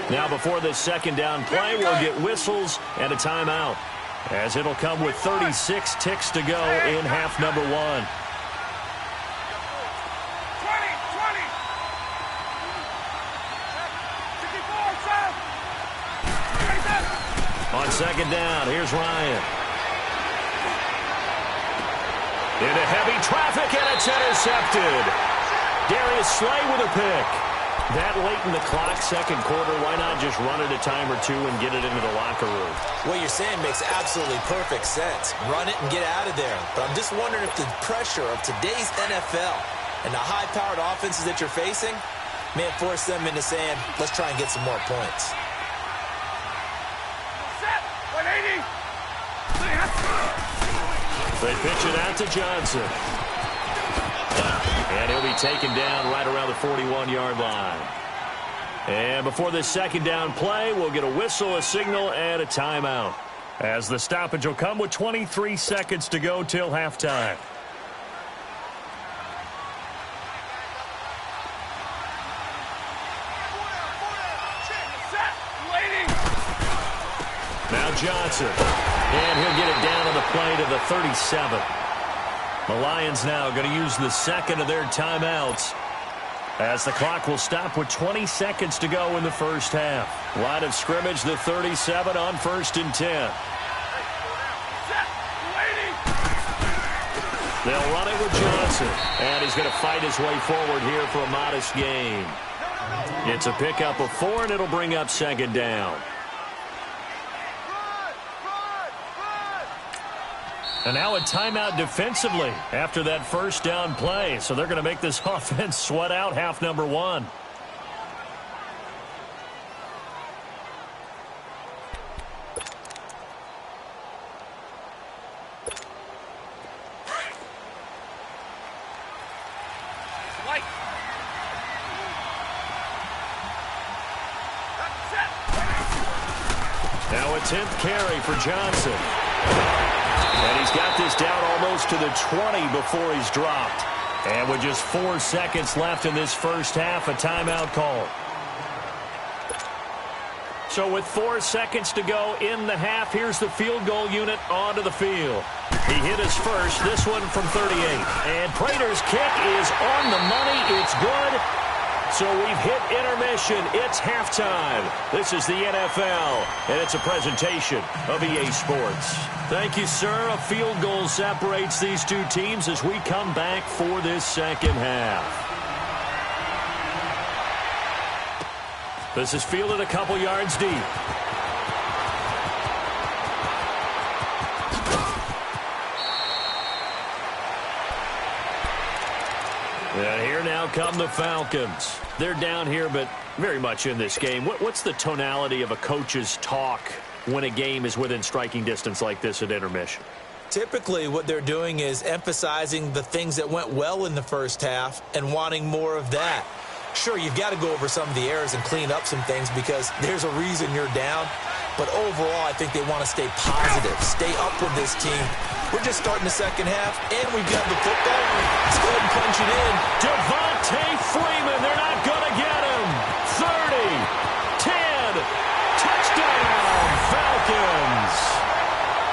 Now before this 2nd down play, we'll get whistles and a timeout, as it'll come with 36 ticks to go in half number 1. 20, 20. On 2nd down, here's Ryan. Into heavy traffic, and it's intercepted. Darius Slay with a pick. That late in the clock, 2nd quarter, why not just run it a time or two and get it into the locker room? What you're saying makes absolutely perfect sense. Run it and get out of there. But I'm just wondering if the pressure of today's NFL and the high-powered offenses that you're facing may have forced them into saying, let's try and get some more points. Set, 180. They pitch it out to Johnson. And he'll be taken down right around the 41-yard line. And before this 2nd down play, we'll get a whistle, a signal, and a timeout, as the stoppage will come with 23 seconds to go till halftime. Set, waiting. Now Johnson. And he'll get it down on the play to the 37. The Lions now going to use the second of their timeouts, as the clock will stop with 20 seconds to go in the first half. Line of scrimmage, the 37 on 1st and 10. They'll run it with Johnson, and he's going to fight his way forward here for a modest gain. It's a pickup of 4, and it'll bring up 2nd down. And now a timeout defensively after that first down play. So they're going to make this offense sweat out half number 1. Now a 10th carry for Johnson. And he's got this down almost to the 20 before he's dropped. And with just 4 seconds left in this first half, a timeout call. So with 4 seconds to go in the half, here's the field goal unit onto the field. He hit his first, this one from 38. And Prater's kick is on the money. It's good. So we've hit intermission. It's halftime. This is the NFL, and it's a presentation of EA Sports. Thank you, sir. A field goal separates these two teams as we come back for this second half. This is fielded a couple yards deep. And here now come the Falcons. They're down here, but very much in this game. What's the tonality of a coach's talk when a game is within striking distance like this at intermission? Typically, what they're doing is emphasizing the things that went well in the first half and wanting more of that. Sure, you've got to go over some of the errors and clean up some things because there's a reason you're down. But overall, I think they want to stay positive, stay up with this team. We're just starting the second half, and we've got the football. Let's go ahead and punch it in. Devontae Freeman, they're not going to get him. 30, 10, touchdown, Falcons.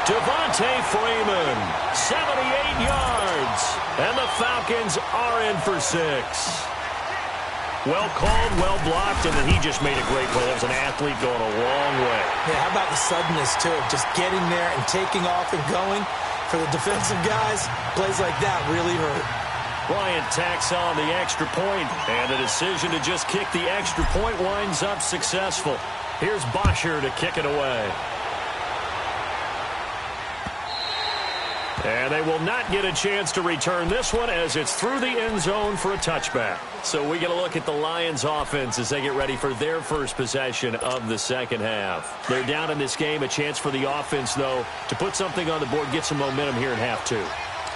Devontae Freeman, 78 yards, and the Falcons are in for 6. Well called, well blocked, and then he just made a great play. That was an athlete going a long way. Yeah, how about the suddenness, too, of just getting there and taking off and going? For the defensive guys, plays like that really hurt. Bryant tacks on the extra point, and the decision to just kick the extra point winds up successful. Here's Bosher to kick it away. And they will not get a chance to return this one as it's through the end zone for a touchback. So we get a look at the Lions offense as they get ready for their first possession of the second half. They're down in this game. A chance for the offense, though, to put something on the board, get some momentum here in half 2.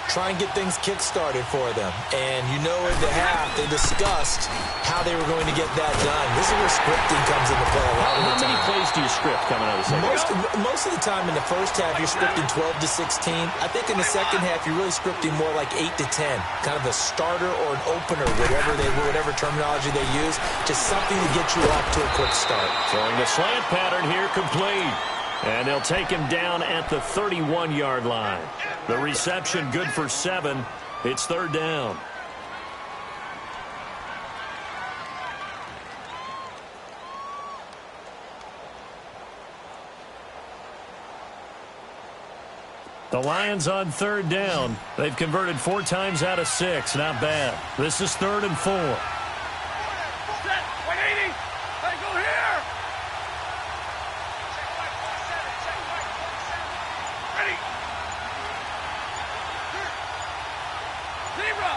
Try and get things kick-started for them. And you know in the half, they discussed how they were going to get that done. This is where scripting comes into play a lot of the time. How many plays do you script coming out of the second half? Most of the time in the first half, you're scripting 12 to 16. I think in the second half, you're really scripting more like 8 to 10. Kind of a starter or an opener, whatever terminology they use. Just something to get you off to a quick start. Throwing the slant pattern here complete. And they'll take him down at the 31-yard line. The reception good for 7. It's 3rd down. The Lions on 3rd down. They've converted 4 times out of 6. Not bad. This is 3rd and 4. Set, 180. Hey, go here. Ready. Zebra.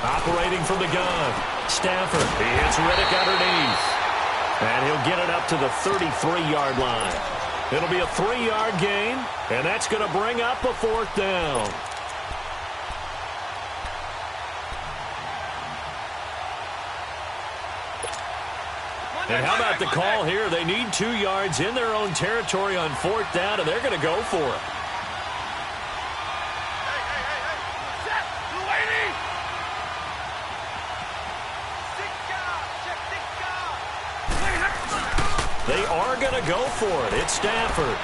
Operating from the gun. Stafford. He hits Riddick underneath. And he'll get it up to the 33-yard line. It'll be a 3-yard gain, and that's going to bring up a 4th down. And how about the call here? They need 2 yards in their own territory on 4th down, and they're going to go for it. Set, 280. They are going to go for it. It's Stafford.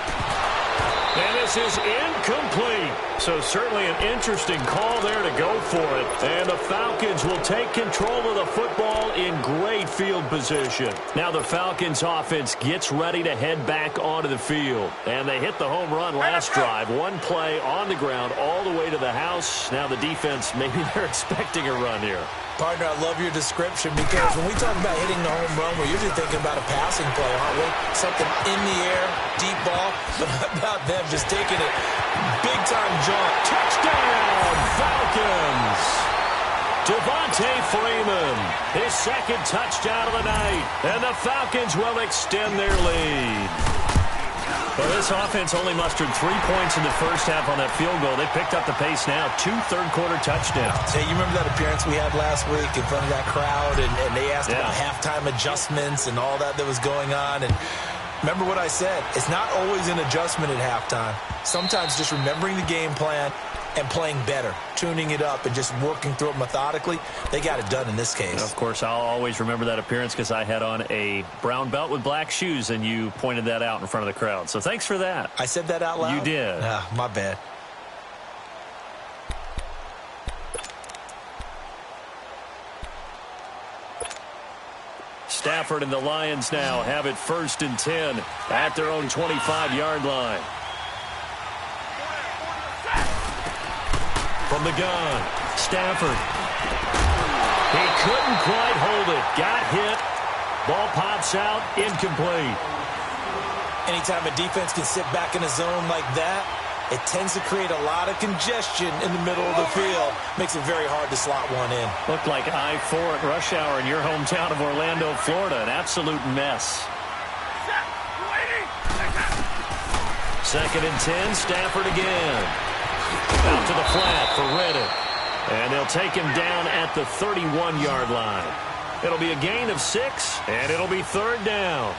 And this pass is incomplete. So certainly an interesting call there to go for it. And the Falcons will take control of the football in great field position. Now the Falcons offense gets ready to head back onto the field. And they hit the home run last drive. One play on the ground all the way to the house. Now the defense, maybe they're expecting a run here. Partner, I love your description because when we talk about hitting the home run, we're usually thinking about a passing play, aren't we? Something in the air, deep ball, but how about them just taking it big-time jump. Touchdown, Falcons! Devontae Freeman, his second touchdown of the night, and the Falcons will extend their lead. Well, this offense only mustered 3 points in the first half on that field goal. They picked up the pace now, 2 third-quarter touchdowns. Hey, you remember that appearance we had last week in front of that crowd, and they asked about halftime adjustments and all that was going on, and remember what I said. It's not always an adjustment at halftime. Sometimes just remembering the game plan and playing better, tuning it up and just working through it methodically. They got it done in this case. Of course, I'll always remember that appearance because I had on a brown belt with black shoes, and you pointed that out in front of the crowd. So thanks for that. I said that out loud? You did. My bad. Stafford and the Lions now have it 1st and 10 at their own 25-yard line. From the gun, Stafford. He couldn't quite hold it. Got hit. Ball pops out. Incomplete. Anytime a defense can sit back in a zone like that, it tends to create a lot of congestion in the middle of the field. Makes it very hard to slot one in. Looked like I-4 at rush hour in your hometown of Orlando, Florida. An absolute mess. 2nd and 10, Stafford again. Out to the flat for Reddick. And they'll take him down at the 31-yard line. It'll be a gain of 6, and it'll be 3rd down.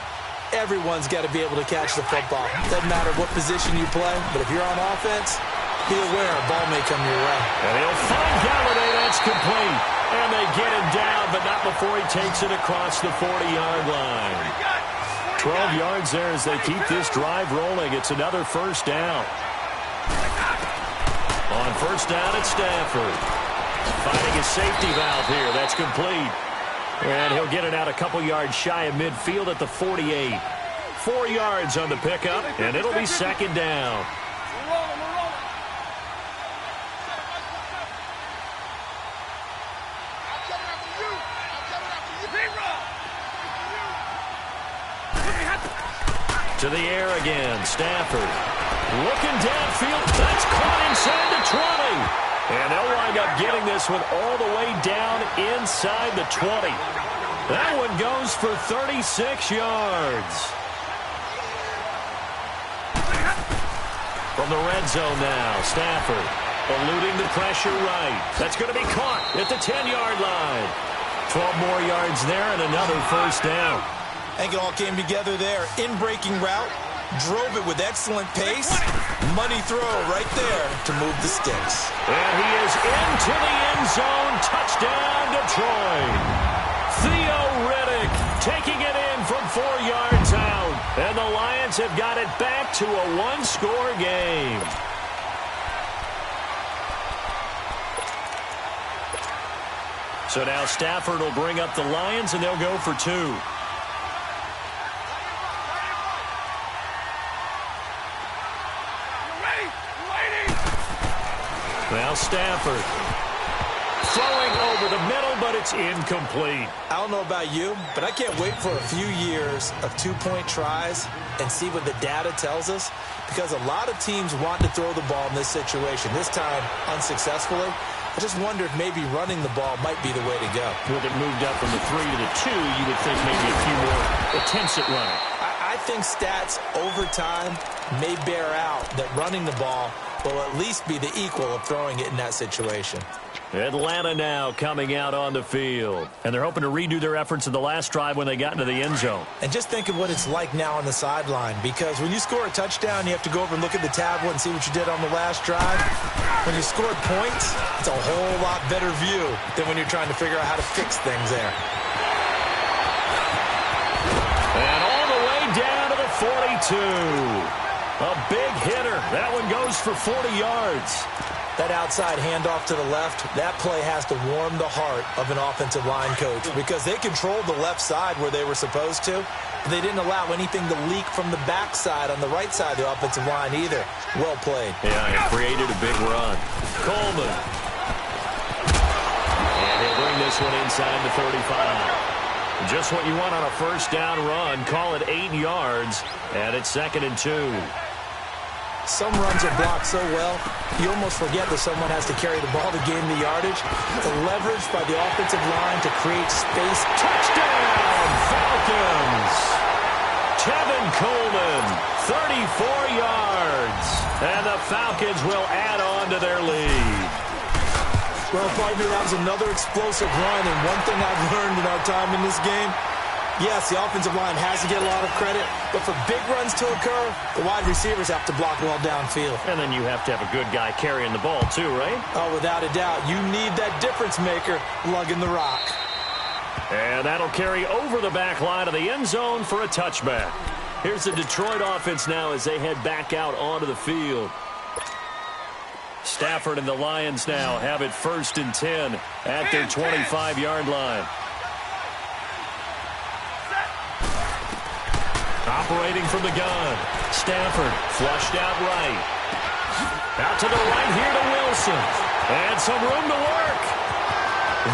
Everyone's got to be able to catch the football. Doesn't matter what position you play, but if you're on offense, be aware a ball may come your way. And he'll find Galladay. That's complete. And they get him down, but not before he takes it across the 40-yard line. 12 yards there as they keep this drive rolling. It's another 1st down. On 1st down, it's Stafford. Finding his safety valve here. That's complete. And he'll get it out a couple yards shy of midfield at the 48. 4 yards on the pickup, and it'll be 2nd down. To the air again, Stafford. Looking downfield, that's caught inside the 20. And they'll wind up getting this one all the way down inside the 20. That one goes for 36 yards. From the red zone now, Stafford eluding the pressure right. That's going to be caught at the 10-yard line. 12 more yards there and another 1st down. I think it all came together there. In-breaking route, drove it with excellent pace. Money throw right there to move the sticks. And he is into the end zone. Touchdown, Detroit. Theo Riddick taking it in from 4 yards out. And the Lions have got it back to a one-score game. So now Stafford will bring up the Lions, and they'll go for 2. Now Stafford throwing over the middle, but it's incomplete. I don't know about you, but I can't wait for a few years of 2-point tries and see what the data tells us, because a lot of teams want to throw the ball in this situation. This time, unsuccessfully. I just wonder if maybe running the ball might be the way to go. With it moved up from the 3 to the 2, you would think maybe a few more attempts at running. I think stats over time may bear out that running the ball will at least be the equal of throwing it in that situation. Atlanta now coming out on the field. And they're hoping to redo their efforts in the last drive when they got into the end zone. And just think of what it's like now on the sideline, because when you score a touchdown, you have to go over and look at the tablet and see what you did on the last drive. When you scored points, it's a whole lot better view than when you're trying to figure out how to fix things there. And all the way down to the 42. A big hitter. That one goes for 40 yards. That outside handoff to the left, that play has to warm the heart of an offensive line coach because they controlled the left side where they were supposed to. But they didn't allow anything to leak from the backside on the right side of the offensive line either. Well played. Yeah, it created a big run. Coleman. And he'll bring this one inside the 35. Just what you want on a first down run. Call it 8 yards, and it's 2nd and 2. Some runs are blocked so well, you almost forget that someone has to carry the ball to gain the yardage. The leverage by the offensive line to create space. Touchdown, Falcons! Tevin Coleman, 34 yards. And the Falcons will add on to their lead. Well, pardon me, that was another explosive run, and one thing I've learned in our time in this game, yes, the offensive line has to get a lot of credit, but for big runs to occur, the wide receivers have to block well downfield. And then you have to have a good guy carrying the ball too, right? Oh, without a doubt. You need that difference maker lugging the rock. And that'll carry over the back line of the end zone for a touchback. Here's the Detroit offense now as they head back out onto the field. Stafford and the Lions now have it 1st and 10 at their 25-yard line. Operating from the gun. Stafford flushed out right. Out to the right here to Wilson. And some room to work.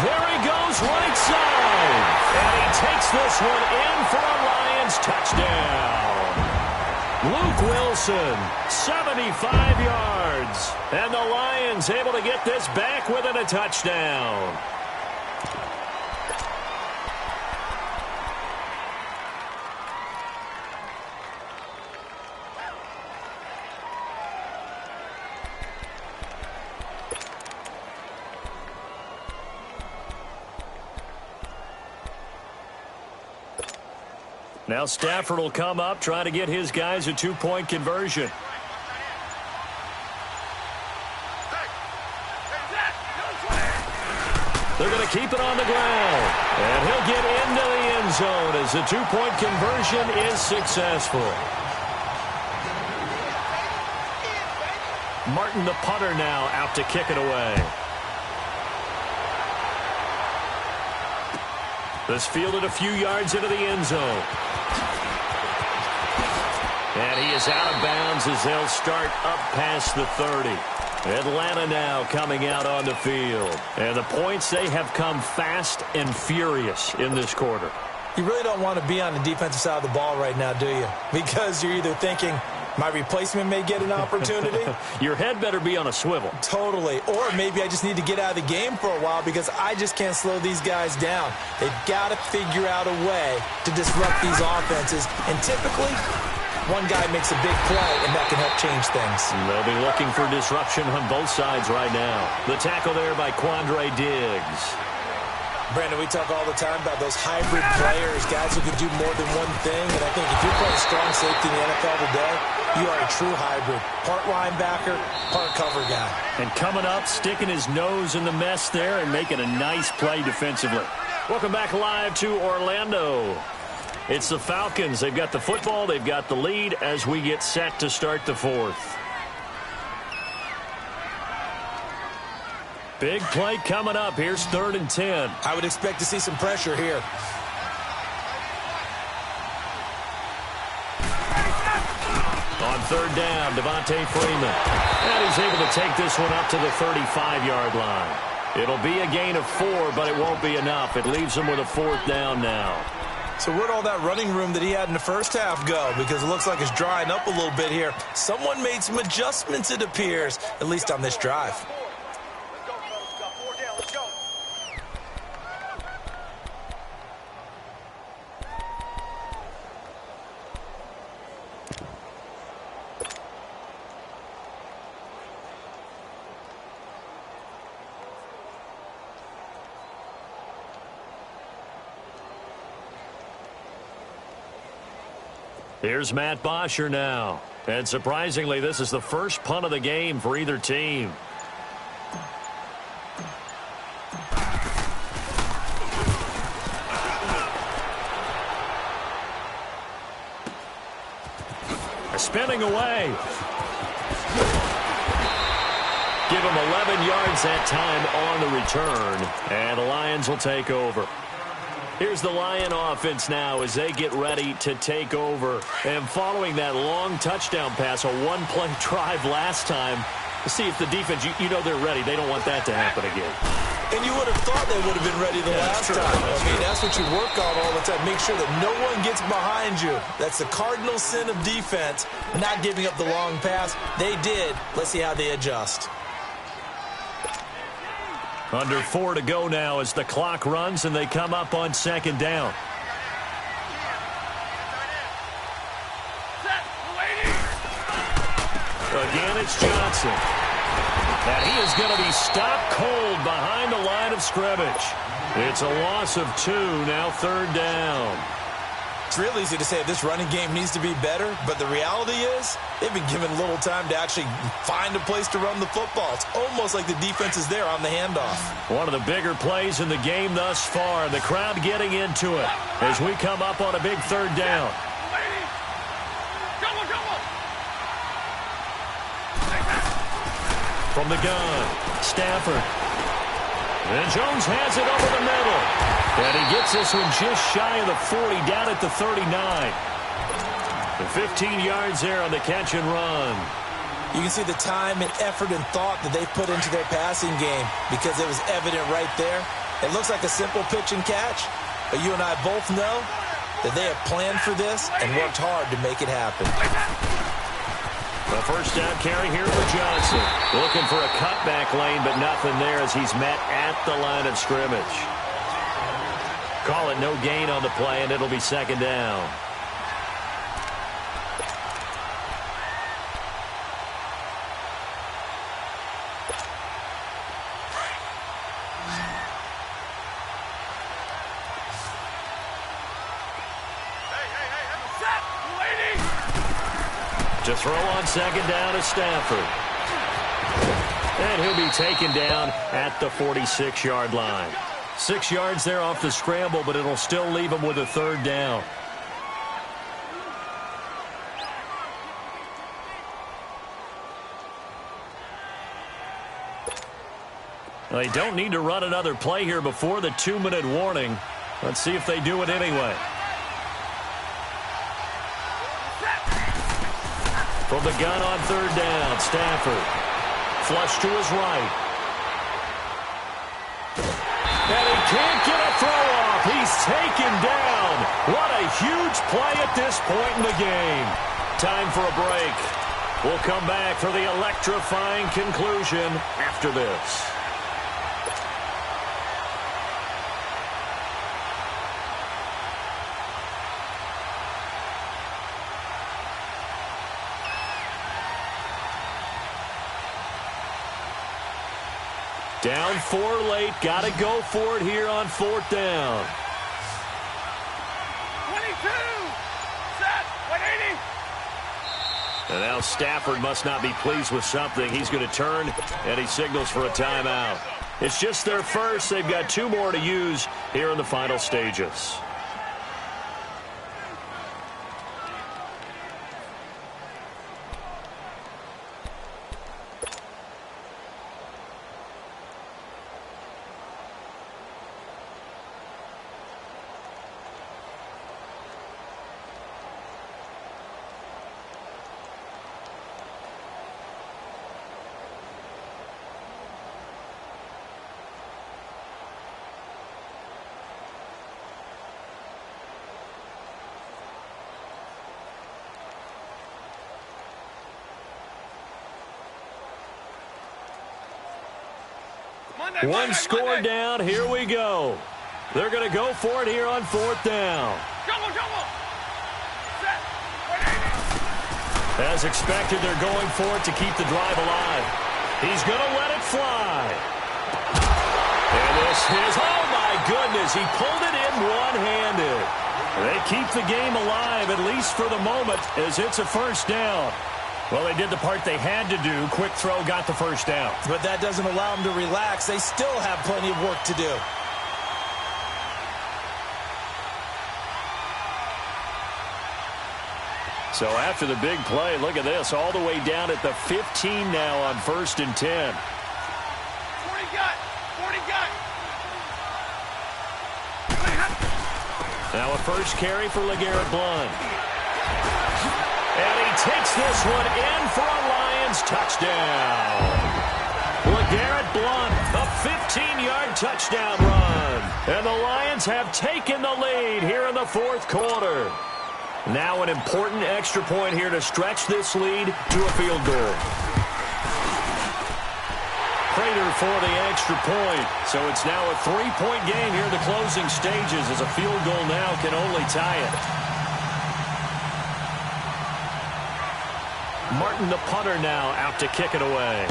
There he goes right side. And he takes this one in for a Lions touchdown. Luke Wilson, 75 yards. And the Lions able to get this back within a touchdown. Now Stafford will come up, try to get his guys a 2-point conversion. They're going to keep it on the ground. And he'll get into the end zone as the 2-point conversion is successful. Martin, the punter, now out to kick it away. This fielded a few yards into the end zone. And he is out of bounds as they'll start up past the 30. Atlanta now coming out on the field. And the points, they have come fast and furious in this quarter. You really don't want to be on the defensive side of the ball right now, do you? Because you're either thinking, my replacement may get an opportunity. Your head better be on a swivel. Totally. Or maybe I just need to get out of the game for a while because I just can't slow these guys down. They've got to figure out a way to disrupt these offenses. And typically, one guy makes a big play, and that can help change things. They'll be looking for disruption on both sides right now. The tackle there by Quandre Diggs. Brandon, we talk all the time about those hybrid players, guys who can do more than one thing. And I think if you're playing strong safety in the NFL today, you are a true hybrid. Part linebacker, part cover guy. And coming up, sticking his nose in the mess there and making a nice play defensively. Welcome back live to Orlando. It's the Falcons. They've got the football. They've got the lead as we get set to start the fourth. Big play coming up. Here's 3rd and 10. I would expect to see some pressure here. On 3rd down, Devontae Freeman. And he's able to take this one up to the 35-yard line. It'll be a gain of 4, but it won't be enough. It leaves him with a 4th down now. So where'd all that running room that he had in the first half go? Because it looks like it's drying up a little bit here. Someone made some adjustments, it appears, at least on this drive. Here's Matt Bosher now. And surprisingly, this is the first punt of the game for either team. A spinning running away. Give him 11 yards that time on the return, and the Lions will take over. Here's the Lion offense now as they get ready to take over. And following that long touchdown pass, a one-play drive last time, to see if the defense, you know they're ready. They don't want that to happen again. And you would have thought they would have been ready the last time. I mean, that's what you work on all the time. Make sure that no one gets behind you. That's the cardinal sin of defense, not giving up the long pass. They did. Let's see how they adjust. Under 4 to go now as the clock runs and they come up on second down. Again, it's Johnson. And he is going to be stopped cold behind the line of scrimmage. It's a loss of 2, now third down. It's real easy to say this running game needs to be better, but the reality is they've been given little time to actually find a place to run the football. It's almost like the defense is there on the handoff. One of the bigger plays in the game thus far. The crowd getting into it as we come up on a big third down. From the gun, Stafford. And Jones has it over the middle. And he gets this one just shy of the 40, down at the 39. The 15 yards there on the catch and run. You can see the time and effort and thought that they put into their passing game because it was evident right there. It looks like a simple pitch and catch, but you and I both know that they have planned for this and worked hard to make it happen. The first down carry here for Johnson. Looking for a cutback lane, but nothing there as he's met at the line of scrimmage. Call it no gain on the play, and it'll be second down. To throw on second down is Stafford. And he'll be taken down at the 46-yard line. 6 yards there off the scramble, but it'll still leave him with a third down. They don't need to run another play here before the 2-minute warning. Let's see if they do it anyway. From the gun on third down, Stafford. Flush to his right. And he can't get a throw off. He's taken down. What a huge play at this point in the game. Time for a break. We'll come back for the electrifying conclusion after this. Down 4 late. Got to go for it here on fourth down. 22. Set. 180. And now Stafford must not be pleased with something. He's going to turn, and he signals for a timeout. It's just their first. They've got 2 more to use here in the final stages. One score down. Here we go. They're going to go for it here on fourth down. As expected, they're going for it to keep the drive alive. He's going to let it fly. And this is, oh my goodness, he pulled it in one-handed. They keep the game alive, at least for the moment, as it's a first down. Well, they did the part they had to do. Quick throw got the first down. But that doesn't allow them to relax. They still have plenty of work to do. So after the big play, look at this, all the way down at the 15 now on 1st and 10. 40 got. Now a first carry for LeGarrette Blount. And he takes this one in for a Lions touchdown. LeGarrette Blount, a 15-yard touchdown run. And the Lions have taken the lead here in the 4th quarter. Now an important extra point here to stretch this lead to a field goal. Prater for the extra point. So it's now a 3-point game here in the closing stages as a field goal now can only tie it. Martin, the punter, now out to kick it away.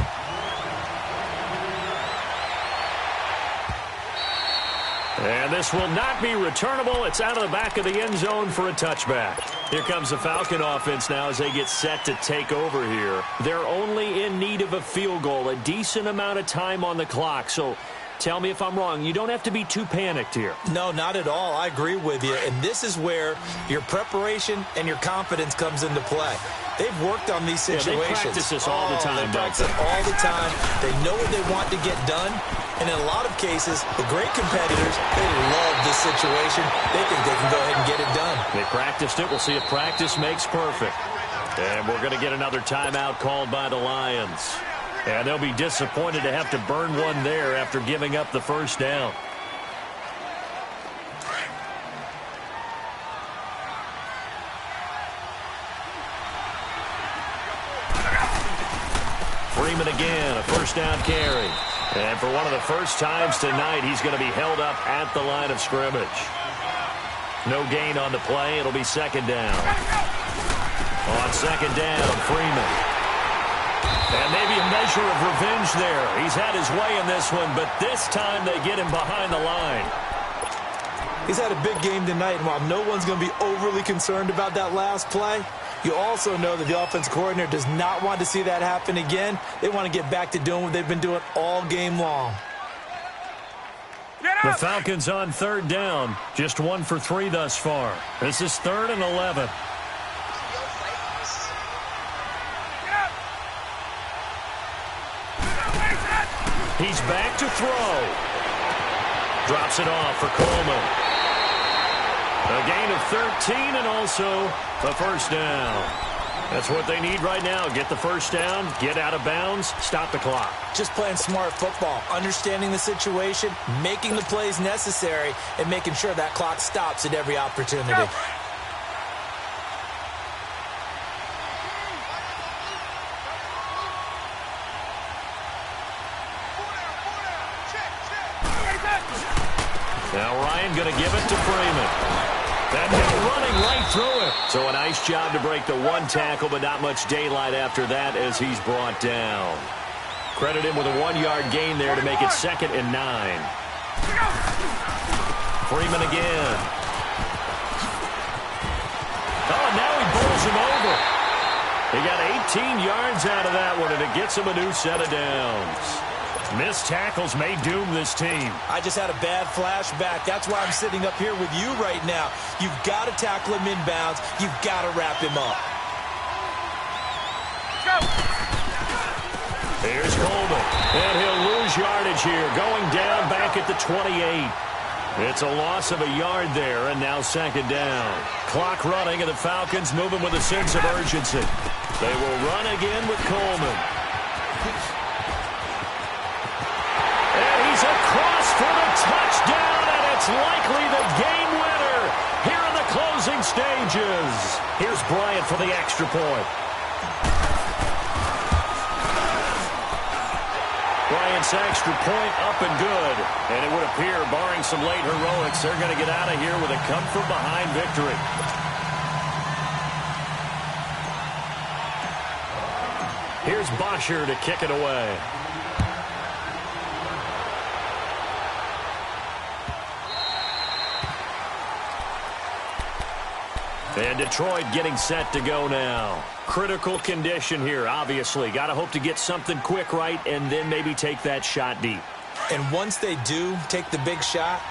And this will not be returnable. It's out of the back of the end zone for a touchback. Here comes the Falcon offense now as they get set to take over here. They're only in need of a field goal, a decent amount of time on the clock. So tell me if I'm wrong. You don't have to be too panicked here. No, not at all. I agree with you. And this is where your preparation and your confidence comes into play. They've worked on these situations. They practice this all the time. They practice it all the time. They know what they want to get done. And in a lot of cases, the great competitors, they love this situation. They think they can go ahead and get it done. They practiced it. We'll see if practice makes perfect. And we're going to get another timeout called by the Lions. And they'll be disappointed to have to burn one there after giving up the first down. Freeman again, a first down carry. And for one of the first times tonight, he's going to be held up at the line of scrimmage. No gain on the play. It'll be second down. On second down, Freeman. And maybe a measure of revenge there. He's had his way in this one, but this time they get him behind the line. He's had a big game tonight, and while no one's going to be overly concerned about that last play, you also know that the offense coordinator does not want to see that happen again. They want to get back to doing what they've been doing all game long. The Falcons on third down. Just 1 for 3 thus far. This is 3rd and 11. He's back to throw. Drops it off for Coleman. A gain of 13 and also a first down. That's what they need right now. Get the first down, get out of bounds, stop the clock. Just playing smart football, understanding the situation, making the plays necessary, and making sure that clock stops at every opportunity. Go. Now Ryan going to give it to Freeman. And now running right through it. So a nice job to break the one tackle, but not much daylight after that as he's brought down. Credit him with a 1-yard gain there to make it 2nd and 9. Freeman again. Oh, now he bowls him over. He got 18 yards out of that one, and it gets him a new set of downs. Missed tackles may doom this team. I just had a bad flashback. That's why I'm sitting up here with you right now. You've got to tackle him inbounds. You've got to wrap him up. Go. Here's Coleman. And he'll lose yardage here. Going down back at the 28. It's a loss of a yard there, and now 2nd down. Clock running, and the Falcons moving with a sense of urgency. They will run again with Coleman. Across for the touchdown, and it's likely the game winner here in the closing stages. Here's Bryant for the extra point. Bryant's extra point up and good. And it would appear, barring some late heroics, they're going to get out of here with a come-from-behind victory. Here's Bosher to kick it away. And Detroit getting set to go now. Critical condition here, obviously. Got to hope to get something quick right and then maybe take that shot deep. And once they do take the big shot,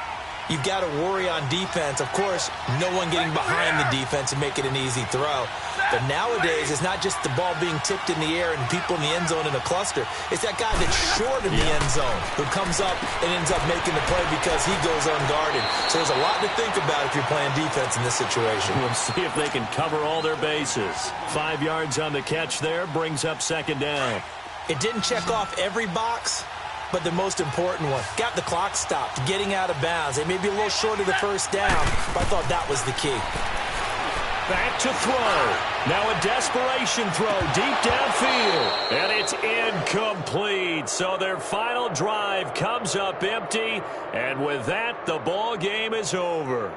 you've got to worry on defense. Of course, no one getting behind the defense and make it an easy throw. But nowadays, it's not just the ball being tipped in the air and people in the end zone in a cluster. It's that guy that's short of the end zone who comes up and ends up making the play because he goes unguarded. So there's a lot to think about if you're playing defense in this situation. We'll see if they can cover all their bases. 5 yards on the catch there, brings up second down. It didn't check off every box, but the most important one. Got the clock stopped, getting out of bounds. They may be a little short of the first down, but I thought that was the key. Back to throw. Now a desperation throw deep downfield. And it's incomplete. So their final drive comes up empty. And with that, the ball game is over.